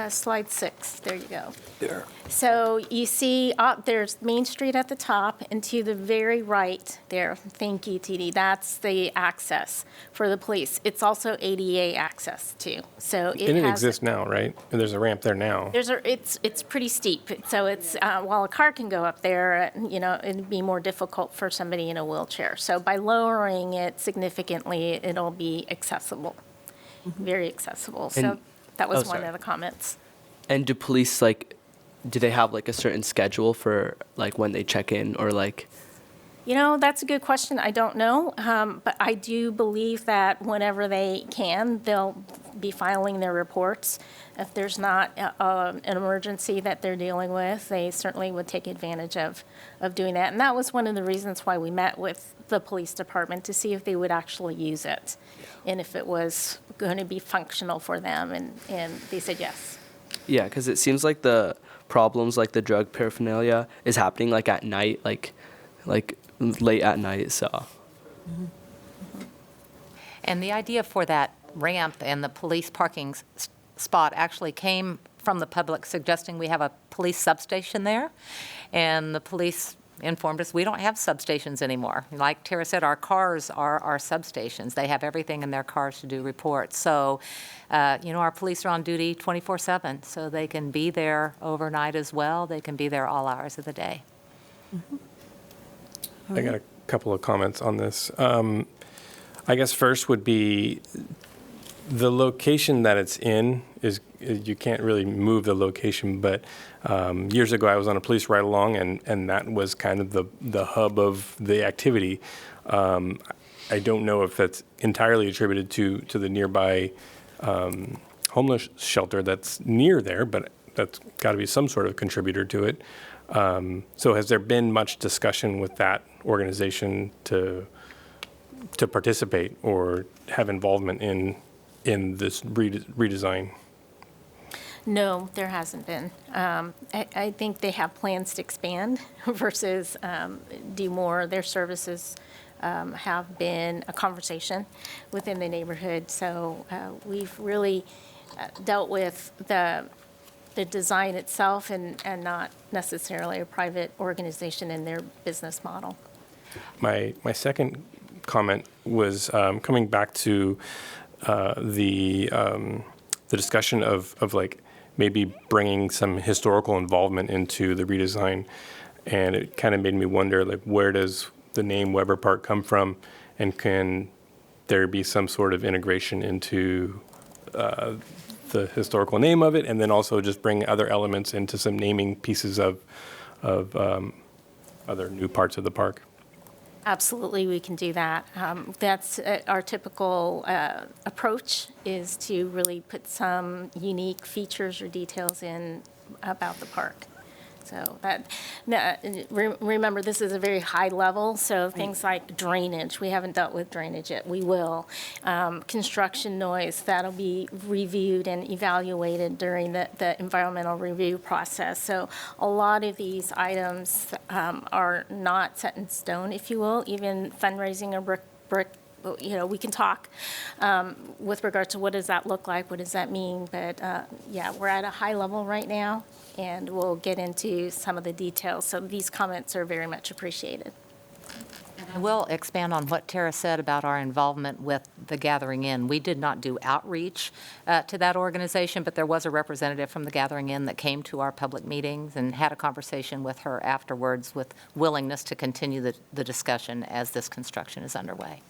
Speaker 10: Slide 6, there you go.
Speaker 4: There.
Speaker 10: So you see, there's Main Street at the top, and to the very right there, thank you, TD, that's the access for the police. It's also ADA access too, so it
Speaker 5: And it
Speaker 10: has.
Speaker 5: exists now, right? And there's a ramp there now.
Speaker 10: It's pretty steep, so it's, while a car can go up there, it'd be more difficult for somebody in a wheelchair. So by lowering it significantly, it'll be accessible, very accessible. So
Speaker 8: And-
Speaker 10: that was
Speaker 8: oh,
Speaker 10: one
Speaker 8: sorry.
Speaker 10: of the comments.
Speaker 8: And do police do they have like a certain schedule for like when they check in, or like?
Speaker 10: That's a good question. I don't know. But I do believe that whenever they can, they'll be filing their reports. If there's not an emergency that they're dealing with, they certainly would take advantage of doing that. And that was one of the reasons why we met with the police department, to see if they would actually use it and if it was going to be functional for them. And they said yes.
Speaker 8: Yeah, because it seems like the problems, like the drug paraphernalia, is happening like at night, like late at night. So.
Speaker 7: And the idea for that ramp and the police parking spot actually came from the public suggesting we have a police substation there. And the police informed us we don't have substations anymore. Like Tara said, our cars are our substations. They have everything in their cars to do reports. So, our police are on duty 24/7, so they can be there overnight as well. They can be there all hours of the day.
Speaker 5: I got a couple of comments on this. I guess first would be the location that it's in is you can't really move the location, but years ago I was on a police ride-along, and that was kind of the hub of the activity. I don't know if that's entirely attributed to the nearby homeless shelter that's near there, but that's got to be some sort of contributor to it. So has there been much discussion with that organization to participate or have involvement in this redesign?
Speaker 10: No, there hasn't been. I think they have plans to expand versus do more. Their services have been a conversation within the neighborhood. So we've really dealt with the design itself and not necessarily a private organization in their business model.
Speaker 5: My second comment was coming back to the discussion of like maybe bringing some historical involvement into the redesign, and it kind of made me wonder, like, where does the name Weber Park come from, and can there be some sort of integration into the historical name of it, and then also just bring other elements into some naming pieces of other new parts of the park?
Speaker 10: Absolutely, we can do that. That's our typical approach, is to really put some unique features or details in about the park. So remember, this is a very high level, so things like drainage, we haven't dealt with drainage yet, we will. Construction noise, that'll be reviewed and evaluated during the environmental review process. So a lot of these items are not set in stone, if you will, even fundraising or brick. We can talk with regard to what does that look like, what does that mean, but we're at a high level right now, and we'll get into some of the details. So these comments are very much appreciated.
Speaker 7: I will expand on what Tara said about our involvement with the Gathering Inn. We did not do outreach to that organization, but there was a representative from the Gathering Inn that came to our public meetings and had a conversation with her afterwards with willingness to continue the discussion as this construction is underway.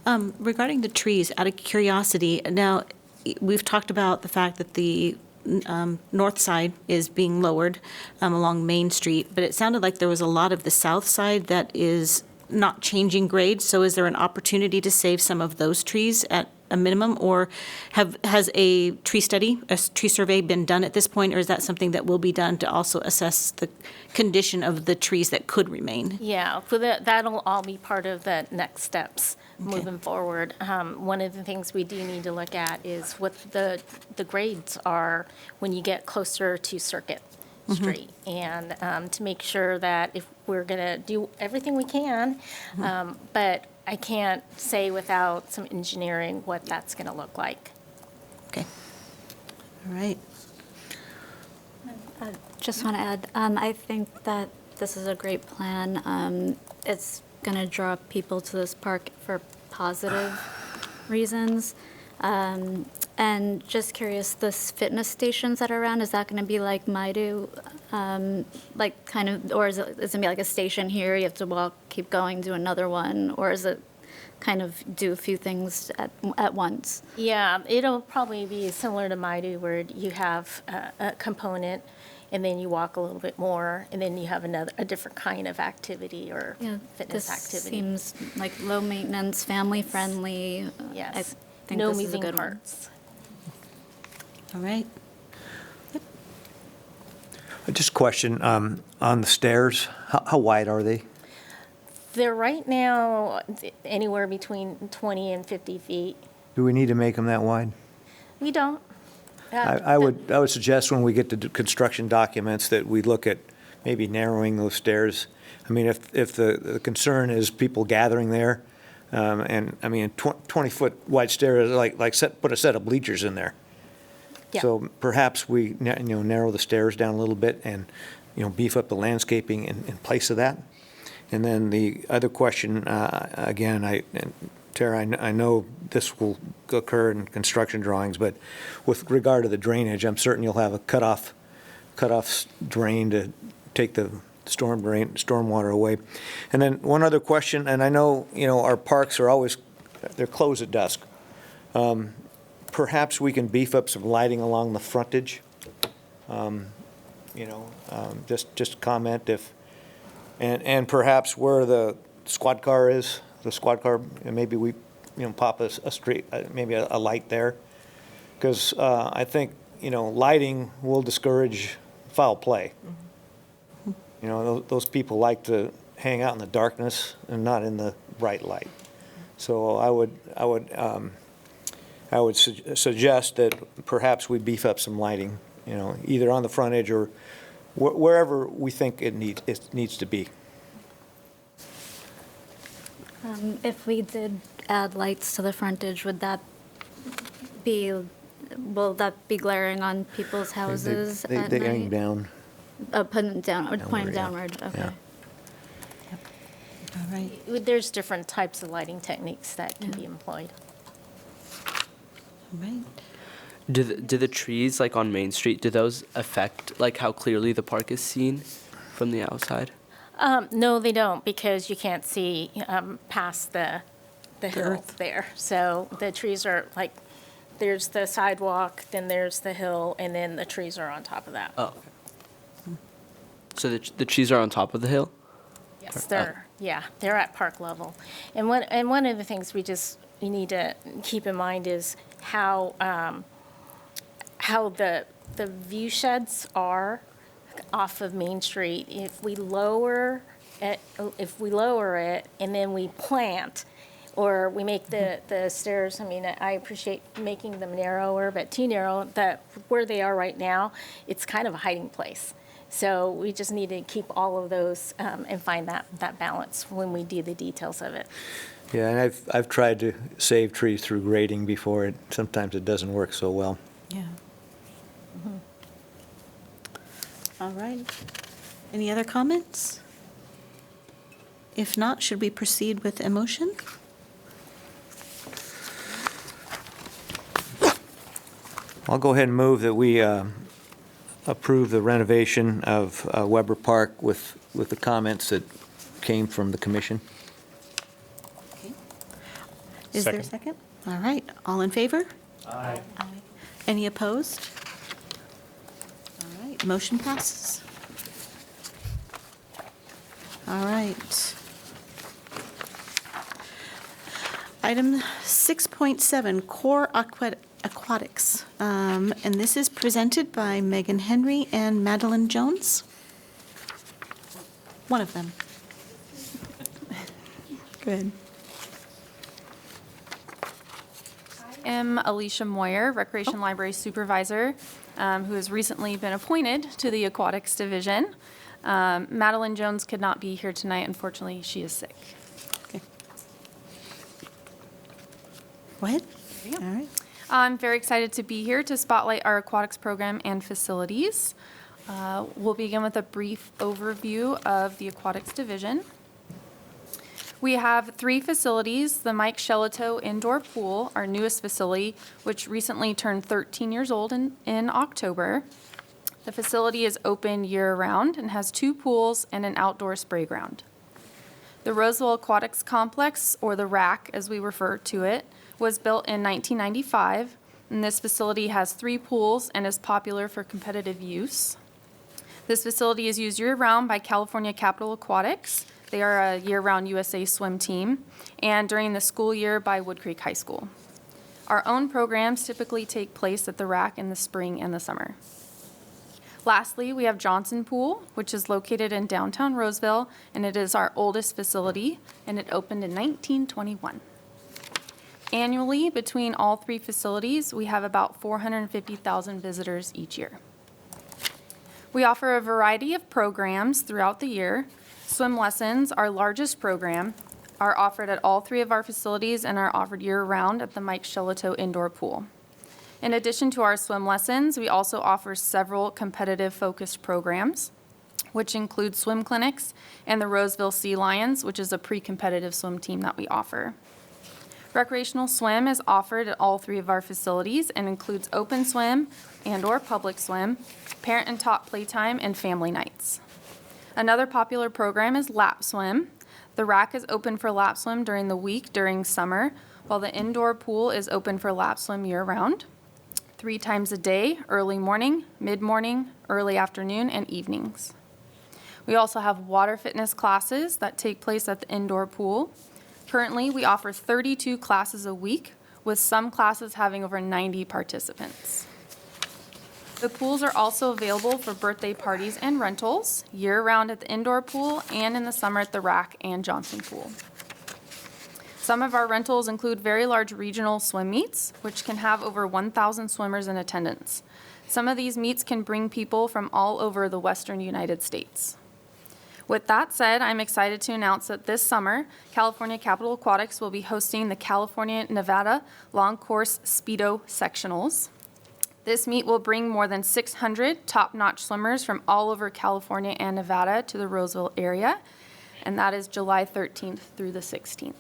Speaker 1: Regarding the trees, out of curiosity, now, we've talked about the fact that the north side is being lowered along Main Street, but it sounded like there was a lot of the south side that is not changing grade, so is there an opportunity to save some of those trees a minimum, or has a tree study, a tree survey been done at this point, or is that something that will be done to also assess the condition of the trees that could remain?
Speaker 10: Yeah, that'll all be part of the next steps moving forward. One of the things we do need to look at is what the grades are when you get closer to Circuit Street, and to make sure that if we're going to do everything we can, but I can't say without some engineering what that's going to look like.
Speaker 1: Okay. All right.
Speaker 12: I just want to add, I think that this is a great plan. It's going to draw people to this park for positive reasons. And just curious, this fitness stations that are around, is that going to be like Maidu, like kind of, or is it going to be like a station here, you have to walk, keep going, do another one, or is it kind of do a few things at once?
Speaker 10: Yeah, it'll probably be similar to Maidu, where you have a component, and then you walk a little bit more, and then you have a different kind of activity or fitness activity.
Speaker 12: Seems like low maintenance, family friendly.
Speaker 10: Yes.
Speaker 12: I think
Speaker 10: No
Speaker 12: this is a
Speaker 10: moving
Speaker 12: good one.
Speaker 10: parts.
Speaker 1: All right.
Speaker 4: Just a question, on the stairs, how wide are they?
Speaker 10: They're right now anywhere between 20 and 50 feet.
Speaker 4: Do we need to make them that wide?
Speaker 10: We don't.
Speaker 4: I would suggest when we get to construction documents that we look at maybe narrowing those stairs. I mean, if the concern is people gathering there, and I mean, 20-foot wide stairs, put a set of bleachers in there.
Speaker 10: Yeah.
Speaker 4: So perhaps we, narrow the stairs down a little bit and, beef up the landscaping in place of that. And then the other question, again, Tara, I know this will occur in construction drawings, but with regard to the drainage, I'm certain you'll have a cutoff drain to take the stormwater away. And then one other question, and I know, our parks are always, they're closed at dusk. Perhaps we can beef up some lighting along the frontage. Just comment if, and perhaps where the squad car is, maybe we, pop a street, maybe a light there. Because I think, lighting will discourage foul play. Those people like to hang out in the darkness and not in the bright light. So I would suggest that perhaps we beef up some lighting, either on the front edge or wherever we think it needs to be.
Speaker 12: If we did add lights to the frontage, will that be glaring on people's houses at
Speaker 4: They
Speaker 12: night?
Speaker 4: hang down.
Speaker 12: Putting them down, or pointing
Speaker 4: yeah.
Speaker 12: downward, okay.
Speaker 4: Yeah.
Speaker 1: All right.
Speaker 10: There's different types of lighting techniques that can be employed.
Speaker 1: All right.
Speaker 8: Do the trees, like on Main Street, do those affect like how clearly the park is seen from the outside?
Speaker 10: No, they don't, because you can't see past the hill there. So the trees are like, there's the sidewalk, then there's the hill, and then the trees are on top of that.
Speaker 8: Oh, okay. So the trees are on top of the hill?
Speaker 10: Yes, they're at park level. And one of the things you need to keep in mind is how the view sheds are off of Main Street. If we lower it and then we plant, or we make the stairs, I mean, I appreciate making them narrower, but too narrow, that where they are right now, it's kind of a hiding place. So we just need to keep all of those and find that balance when we do the details of it.
Speaker 4: Yeah, and I've tried to save trees through grading before. Sometimes it doesn't work so well.
Speaker 1: Yeah. All right. Any other comments? If not, should we proceed with a motion?
Speaker 4: I'll go ahead and move that we approve the renovation of Weber Park with the comments that came from the commission.
Speaker 1: Okay. Is there a second? All right. All in favor?
Speaker 9: Aye.
Speaker 1: Any opposed? All right. Motion passes. All right. Item 6.7, Core Aquatics. And this is presented by Megan Henry and Madeline Jones. One of them. Go ahead.
Speaker 2: I am Alicia Moyer, Recreation Library Supervisor, who has recently been appointed to the Aquatics Division. Madeline Jones could not be here tonight. Unfortunately, she is sick.
Speaker 1: Okay. Go ahead. All right.
Speaker 2: I'm very excited to be here to spotlight our aquatics program and facilities. We'll begin with a brief overview of the Aquatics Division. We have 3 facilities: the Mike Shelito Indoor Pool, our newest facility, which recently turned 13 years old in October. The facility is open year-round and has 2 pools and an outdoor spray ground. The Roseville Aquatics Complex, or the RAC as we refer to it, was built in 1995, and this facility has 3 pools and is popular for competitive use. This facility is used year-round by California Capital Aquatics. They are a year-round USA swim team, and during the school year by Wood Creek High School. Our own programs typically take place at the RAC in the spring and the summer. Lastly, we have Johnson Pool, which is located in downtown Roseville, and it is our oldest facility, and it opened in 1921. Annually, between all 3 facilities, we have about 450,000 visitors each year. We offer a variety of programs throughout the year. Swim lessons, our largest program, are offered at all 3 of our facilities and are offered year-round at the Mike Shelito Indoor Pool. In addition to our swim lessons, we also offer several competitive-focused programs, which include swim clinics and the Roseville Sea Lions, which is a pre-competitive swim team that we offer. Recreational swim is offered at all 3 of our facilities and includes open swim and/or public swim, parent and taught playtime, and family nights. Another popular program is lap swim. The RAC is open for lap swim during the week during summer, while the indoor pool is open for lap swim year-round, 3 times a day, early morning, mid-morning, early afternoon, and evenings. We also have water fitness classes that take place at the indoor pool. Currently, we offer 32 classes a week, with some classes having over 90 participants. The pools are also available for birthday parties and rentals, year-round at the indoor pool and in the summer at the RAC and Johnson Pool. Some of our rentals include very large regional swim meets, which can have over 1,000 swimmers in attendance. Some of these meets can bring people from all over the western United States. With that said, I'm excited to announce that this summer, California Capital Aquatics will be hosting the California-Nevada Long Course Speedo Sectionals. This meet will bring more than 600 top-notch swimmers from all over California and Nevada to the Roseville area, and that is July 13th through the 16th.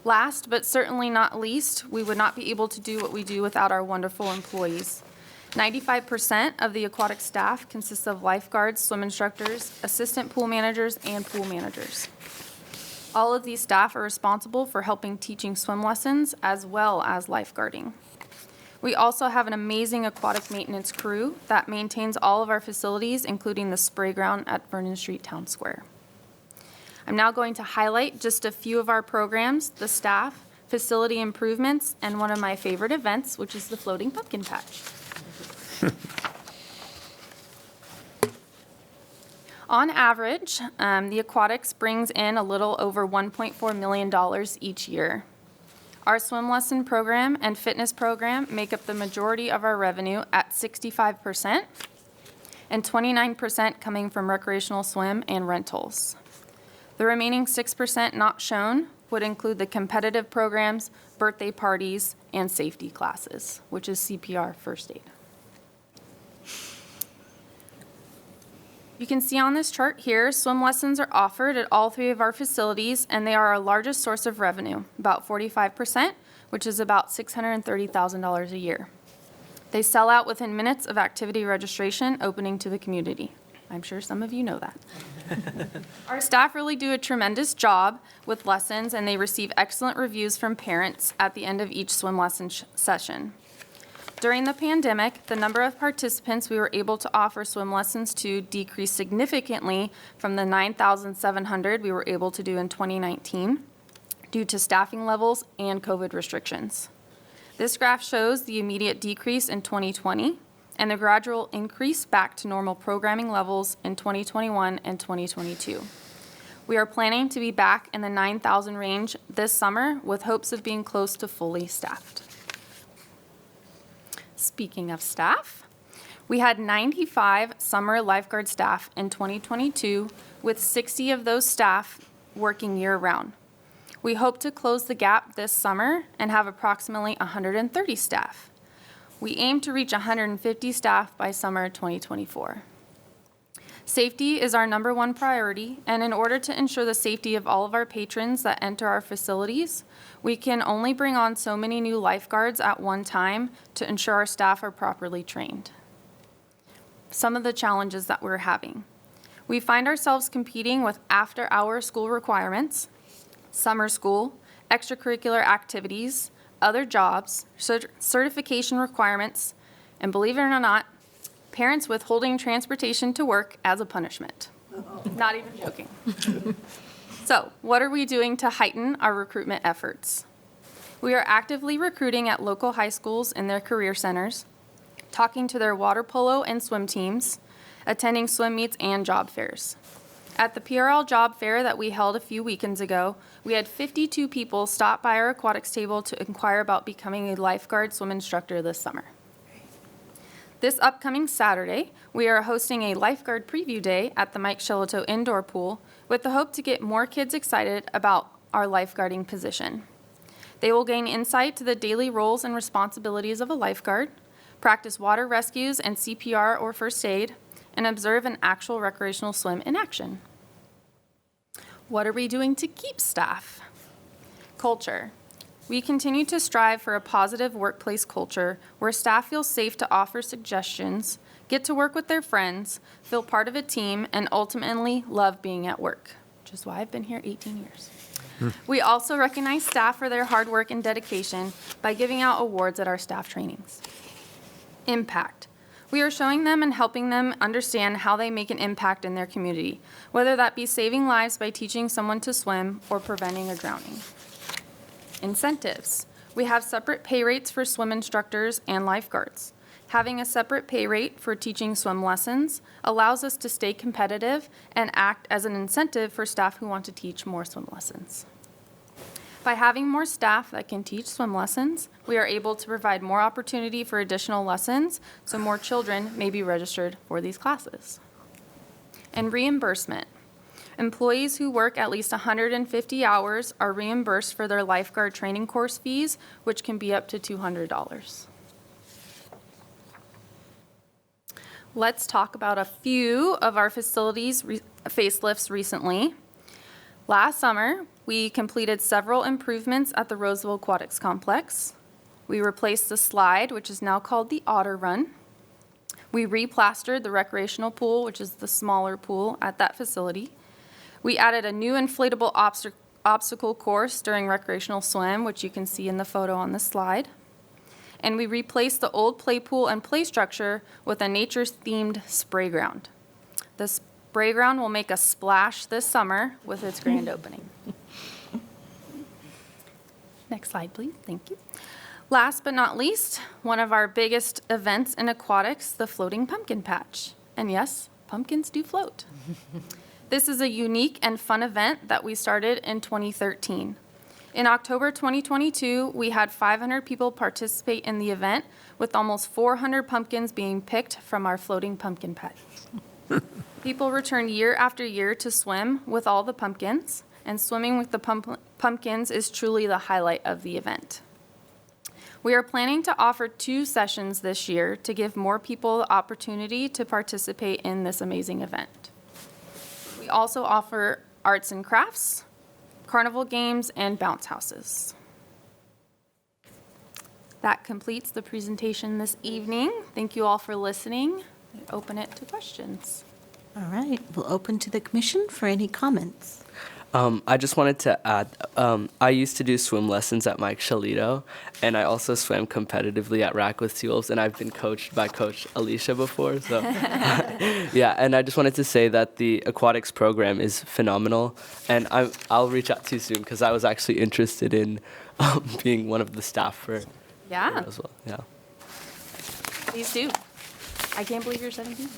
Speaker 2: Last, but certainly not least, we would not be able to do what we do without our wonderful employees. 95% of the aquatic staff consists of lifeguards, swim instructors, assistant pool managers, and pool managers. All of these staff are responsible for helping teaching swim lessons as well as lifeguarding. We also have an amazing aquatic maintenance crew that maintains all of our facilities, including the spray ground at Vernon Street Town Square. I'm now going to highlight just a few of our programs, the staff, facility improvements, and one of my favorite events, which is the floating pumpkin patch. On average, the aquatics brings in a little over $1.4 million each year. Our swim lesson program and fitness program make up the majority of our revenue at 65%, and 29% coming from recreational swim and rentals. The remaining 6% not shown would include the competitive programs, birthday parties, and safety classes, which is CPR first aid. You can see on this chart here, swim lessons are offered at all 3 of our facilities, and they are our largest source of revenue, about 45%, which is about $630,000 a year. They sell out within minutes of activity registration opening to the community. I'm sure some of you know that. Our staff really do a tremendous job with lessons, and they receive excellent reviews from parents at the end of each swim lesson session. During the pandemic, the number of participants we were able to offer swim lessons to decreased significantly from the 9,700 we were able to do in 2019
Speaker 17: due to staffing levels and COVID restrictions. This graph shows the immediate decrease in 2020 and the gradual increase back to normal programming levels in 2021 and 2022. We are planning to be back in the 9,000 range this summer with hopes of being close to fully staffed. Speaking of staff, we had 95 summer lifeguard staff in 2022, with 60 of those staff working year-round. We hope to close the gap this summer and have approximately 130 staff. We aim to reach 150 staff by summer 2024. Safety is our #1 priority, and in order to ensure the safety of all of our patrons that enter our facilities, we can only bring on so many new lifeguards at one time to ensure our staff are properly trained. Some of the challenges that we're having. We find ourselves competing with after-hour school requirements, summer school, extracurricular activities, other jobs, certification requirements, and believe it or not, parents withholding transportation to work as a punishment. Not even joking. So, what are we doing to heighten our recruitment efforts? We are actively recruiting at local high schools in their career centers, talking to their water polo and swim teams, attending swim meets and job fairs. At the PRL job fair that we held a few weekends ago, we had 52 people stop by our aquatics table to inquire about becoming a lifeguard swim instructor this summer. This upcoming Saturday, we are hosting a lifeguard preview day at the Mike Shillito Indoor Pool with the hope to get more kids excited about our lifeguarding position. They will gain insight to the daily roles and responsibilities of a lifeguard, practice water rescues and CPR or first aid, and observe an actual recreational swim in action. What are we doing to keep staff? Culture. We continue to strive for a positive workplace culture where staff feel safe to offer suggestions, get to work with their friends, feel part of a team, and ultimately love being at work, which is why I've been here 18 years. We also recognize staff for their hard work and dedication by giving out awards at our staff trainings. Impact. We are showing them and helping them understand how they make an impact in their community, whether that be saving lives by teaching someone to swim or preventing a drowning. Incentives. We have separate pay rates for swim instructors and lifeguards. Having a separate pay rate for teaching swim lessons allows us to stay competitive and act as an incentive for staff who want to teach more swim lessons. By having more staff that can teach swim lessons, we are able to provide more opportunity for additional lessons so more children may be registered for these classes. And reimbursement. Employees who work at least 150 hours are reimbursed for their lifeguard training course fees, which can be up to $200. Let's talk about a few of our facilities facelifts recently. Last summer, we completed several improvements at the Roseville Aquatics Complex. We replaced the slide, which is now called the Otter Run. We replastered the recreational pool, which is the smaller pool at that facility. We added a new inflatable obstacle course during recreational swim, which you can see in the photo on the slide. And we replaced the old play pool and play structure with a nature-themed spray ground. The spray ground will make a splash this summer with its grand opening. Next slide, please. Thank you. Last but not least, one of our biggest events in aquatics, the floating pumpkin patch. And yes, pumpkins do float. This is a unique and fun event that we started in 2013. In October 2022, we had 500 people participate in the event, with almost 400 pumpkins being picked from our floating pumpkin patch. People return year after year to swim with all the pumpkins, and swimming with the pumpkins is truly the highlight of the event. We are planning to offer 2 sessions this year to give more people the opportunity to participate in this amazing event. We also offer arts and crafts, carnival games, and bounce houses. That completes the presentation this evening. Thank you all for listening. I open it to questions.
Speaker 1: All right, we'll open to the commission for any comments.
Speaker 8: I just wanted to add, I used to do swim lessons at Mike Shalito, and I also swam competitively at Rack with Seawolves, and I've been coached by Coach Alicia before. So, yeah, and I just wanted to say that the aquatics program is phenomenal, and I'll reach out to you soon because I was actually interested in being one of the staff for
Speaker 17: Yeah.
Speaker 8: as well. Yeah.
Speaker 17: Please do. I can't believe you're 17.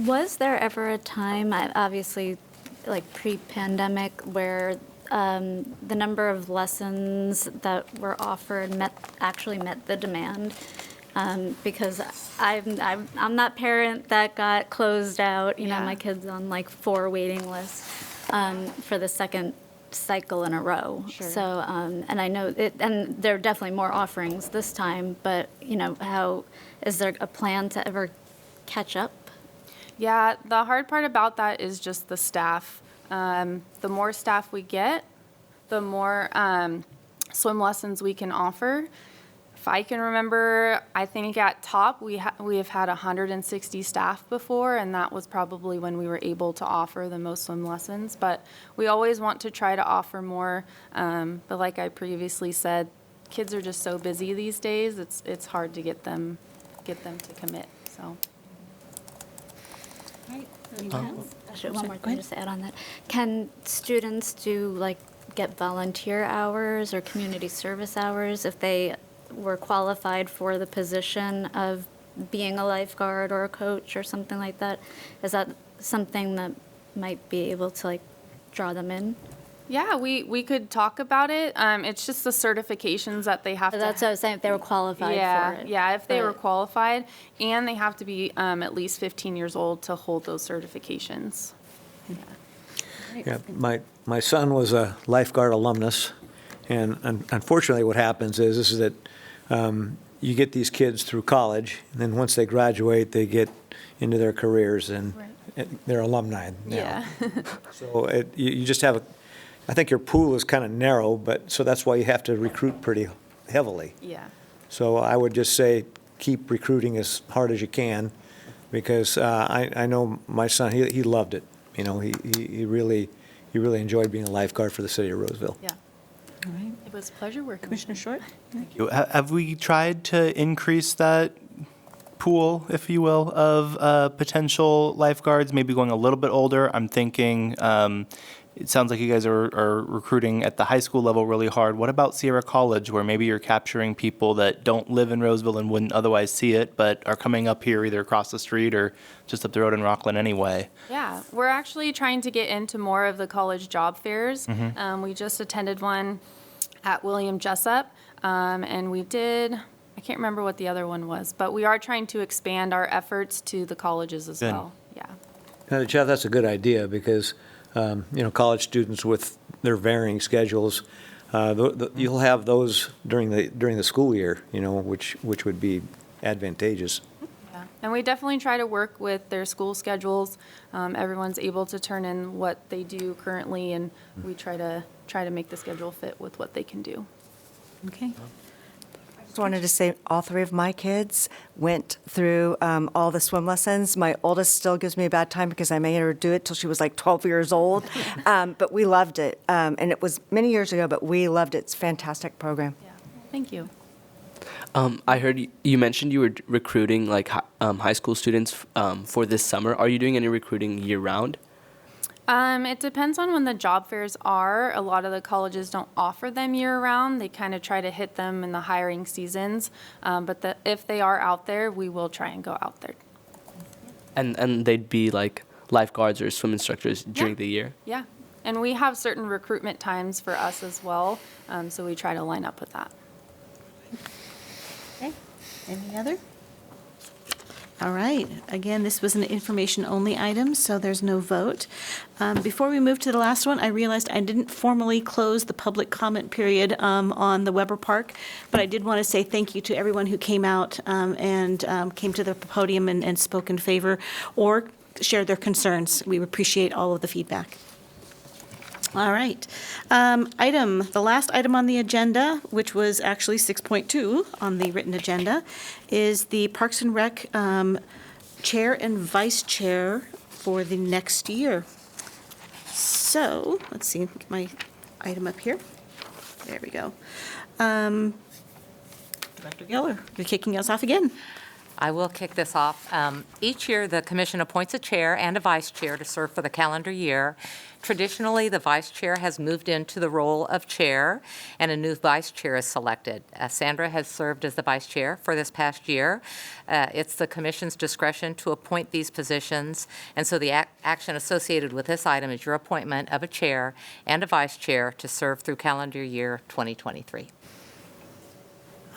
Speaker 12: Was there ever a time, obviously, like pre-pandemic, where the number of lessons that were offered actually met the demand? Because I'm that parent that got closed out. You know, my kid's on like 4 waiting lists for the second cycle in a row.
Speaker 10: Sure.
Speaker 12: So, and I know it, and there are definitely more offerings this time. But you know, how is there a plan to ever catch up?
Speaker 17: Yeah, the hard part about that is just the staff. The more staff we get, the more swim lessons we can offer. If I can remember, I think at top we have had 160 staff before, and that was probably when we were able to offer the most swim lessons. But we always want to try to offer more. But like I previously said, kids are just so busy these days. It's hard to get them to commit. So.
Speaker 12: Actually, one more thing just to add on that. Can students get volunteer hours or community service hours if they were qualified for the position of being a lifeguard or a coach or something like that? Is that something that might be able to draw them in?
Speaker 17: Yeah, we could talk about it. It's just the certifications that they have to.
Speaker 12: That's what I was saying, if they were qualified for it.
Speaker 17: Yeah, if they were
Speaker 12: But-
Speaker 17: qualified, and they have to be at least 15 years old to hold those certifications.
Speaker 4: Yeah, my son was a lifeguard alumnus, and unfortunately what happens is that you get these kids through college, and then once they graduate, they get into their careers, and they're alumni now.
Speaker 17: Yeah.
Speaker 4: So you just have I think your pool is kind of narrow, but, so that's why you have to recruit pretty heavily.
Speaker 17: Yeah.
Speaker 4: So I would just say, keep recruiting as hard as you can, because I know my son, he loved it. You know, he really enjoyed being a lifeguard for the city of Roseville.
Speaker 17: Yeah.
Speaker 13: All right.
Speaker 17: It was a pleasure working.
Speaker 13: Commissioner Short?
Speaker 9: Have we tried to increase that pool, if you will, of potential lifeguards, maybe going a little bit older? I'm thinking, it sounds like you guys are recruiting at the high school level really hard. What about Sierra College, where maybe you're capturing people that don't live in Roseville and wouldn't otherwise see it, but are coming up here either across the street or just up the road in Rockland anyway?
Speaker 17: Yeah, we're actually trying to get into more of the college job fairs. We just attended one at William Jessup, and we did, I can't remember what the other one was, but we are trying to expand our efforts to the colleges as
Speaker 9: Good.
Speaker 17: well. Yeah.
Speaker 4: Now, Jeff, that's a good idea, because college students with their varying schedules, you'll have those during the school year, which would be advantageous.
Speaker 17: Yeah. And we definitely try to work with their school schedules. Everyone's able to turn in what they do currently, and we try to make the schedule fit with what they can do.
Speaker 13: Okay.
Speaker 6: Just wanted to say all 3 of my kids went through all the swim lessons. My oldest still gives me a bad time because I made her do it till she was like 12 years old. But we loved it. And it was many years ago, but we loved it. It's a fantastic program.
Speaker 17: Yeah. Thank you.
Speaker 8: I heard you mentioned you were recruiting high school students for this summer. Are you doing any recruiting year round?
Speaker 17: It depends on when the job fairs are. A lot of the colleges don't offer them year-round. They kind of try to hit them in the hiring seasons. But if they are out there, we will try and go out there.
Speaker 8: And they'd be like lifeguards or swim instructors during the year?
Speaker 17: Yeah. And we have certain recruitment times for us as well, so we try to line up with that.
Speaker 1: Okay. Any other? All right. Again, this was an information-only item, so there's no vote. Before we move to the last one, I realized I didn't formally close the public comment period on the Weber Park, but I did want to say thank you to everyone who came out and came to the podium and spoke in favor or shared their concerns. We appreciate all of the feedback. All right. The last item on the agenda, which was actually 6.2 on the written agenda, is the Parks and Rec Chair and Vice Chair for the next year. So, let's see, get my item up here. There we go. Dr. Geller, you're kicking us off again.
Speaker 7: I will kick this off. Each year, the commission appoints a chair and a vice chair to serve for the calendar year. Traditionally, the vice chair has moved into the role of chair, and a new vice chair is selected. Sandra has served as the vice chair for this past year. It's the commission's discretion to appoint these positions, and so the action associated with this item is your appointment of a chair and a vice chair to serve through calendar year 2023.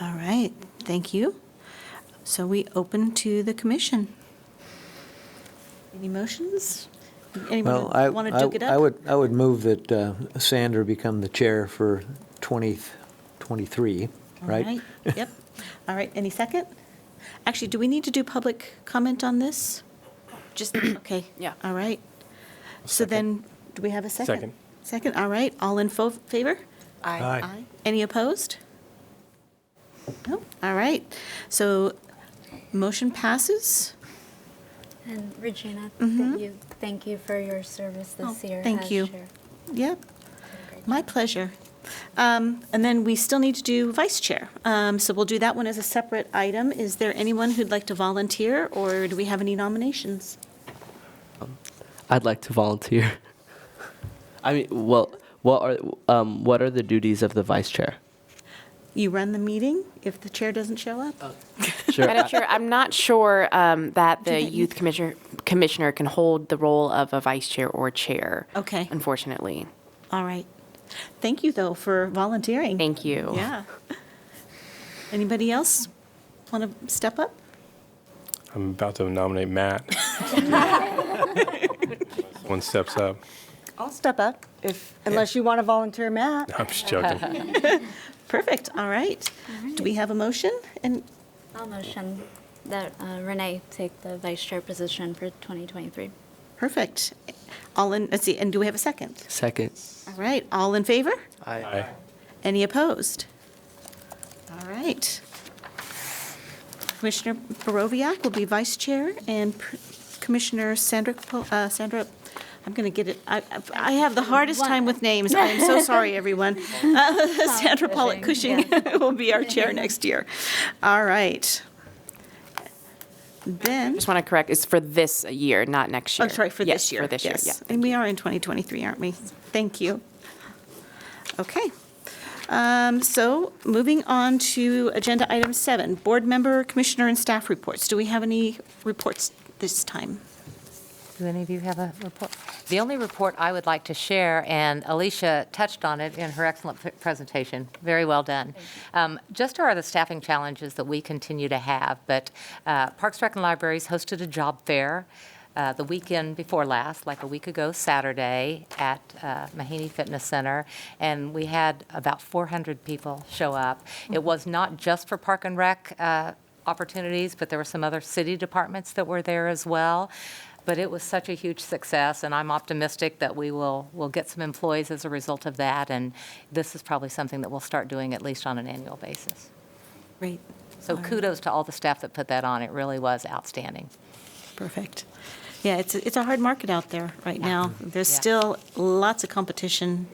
Speaker 1: All right, thank you. So we open to the commission. Any motions? Anyone want to duke it up?
Speaker 4: I would move that Sandra become the chair for 2023, right?
Speaker 1: All right, yep. All right, any second? Actually, do we need to do public comment on this? Just, okay.
Speaker 17: Yeah.
Speaker 1: All right. So then, do we have a second?
Speaker 5: Second.
Speaker 1: Second, all right. All in favor?
Speaker 4: Aye.
Speaker 1: Any opposed? No? All right. So, motion passes.
Speaker 12: And Regina,
Speaker 1: Mhm.
Speaker 12: thank you for your service this year.
Speaker 1: Thank
Speaker 12: as
Speaker 1: you.
Speaker 12: chair.
Speaker 1: Yep. My pleasure. And then we still need to do vice chair. So we'll do that one as a separate item. Is there anyone who'd like to volunteer, or do we have any nominations?
Speaker 8: I'd like to volunteer. I mean, well, what are the duties of the vice chair?
Speaker 1: You run the meeting if the chair doesn't show up?
Speaker 8: Sure.
Speaker 18: Madam Chair, I'm not sure that the youth commissioner can hold the role of a vice chair or chair.
Speaker 1: Okay.
Speaker 18: Unfortunately.
Speaker 1: All right. Thank you, though, for volunteering.
Speaker 18: Thank you.
Speaker 1: Yeah. Anybody else want to step up?
Speaker 5: I'm about to nominate Matt. One steps up.
Speaker 6: I'll step up unless you want to volunteer, Matt.
Speaker 5: No, I'm just joking.
Speaker 1: Perfect. All right. Do we have a motion? And
Speaker 12: I'll motion that Renee take the vice chair position for 2023.
Speaker 1: perfect. All in, let's see, and do we have a second?
Speaker 8: Second.
Speaker 1: All right. All in favor?
Speaker 5: Aye.
Speaker 1: Any opposed? All right. Commissioner Borowiak will be vice chair, and Commissioner Sandra, I'm going to get it, I have the hardest time with names. I am so sorry, everyone. Sandra Pollock-Cushing will be our chair next year. All right. Then,
Speaker 18: Just want to correct, it's for this year, not next year.
Speaker 1: oh, sorry, for
Speaker 18: Yes,
Speaker 1: this year.
Speaker 18: For this year,
Speaker 1: Yes.
Speaker 18: yeah.
Speaker 1: And we are in 2023, aren't we? Thank you. Okay. So moving on to agenda item 7, board member, commissioner, and staff reports. Do we have any reports this time?
Speaker 7: Do any of you have a report? The only report I would like to share, and Alicia touched on it in her excellent presentation, very well done, just are the staffing challenges that we continue to have. But Parks, Rec, and Libraries hosted a job fair the weekend before last, like a week ago Saturday, at Mahaney Fitness Center, and we had about 400 people show up. It was not just for Park and Rec opportunities, but there were some other city departments that were there as well. But it was such a huge success, and I'm optimistic that we'll get some employees as a result of that, and this is probably something that we'll start doing at least on an annual basis.
Speaker 1: Great.
Speaker 7: So kudos to all the staff that put that on. It really was outstanding.
Speaker 1: Perfect. Yeah, it's a hard market out there right now. There's
Speaker 7: Yeah.
Speaker 1: still lots of competition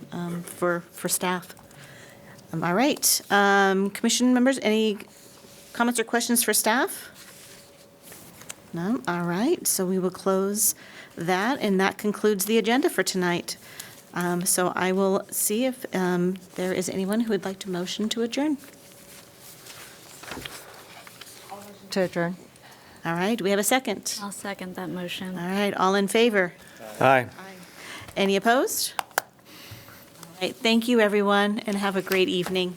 Speaker 1: for staff. All right. Commission members, any comments or questions for staff? No? All right. So we will close that, and that concludes the agenda for tonight. So I will see if there is anyone who would like to motion to adjourn.
Speaker 6: To adjourn.
Speaker 1: All right. Do we have a second?
Speaker 12: I'll second that motion.
Speaker 1: All right. All in favor?
Speaker 4: Aye.
Speaker 1: Any opposed? All right, thank you, everyone, and have a great evening.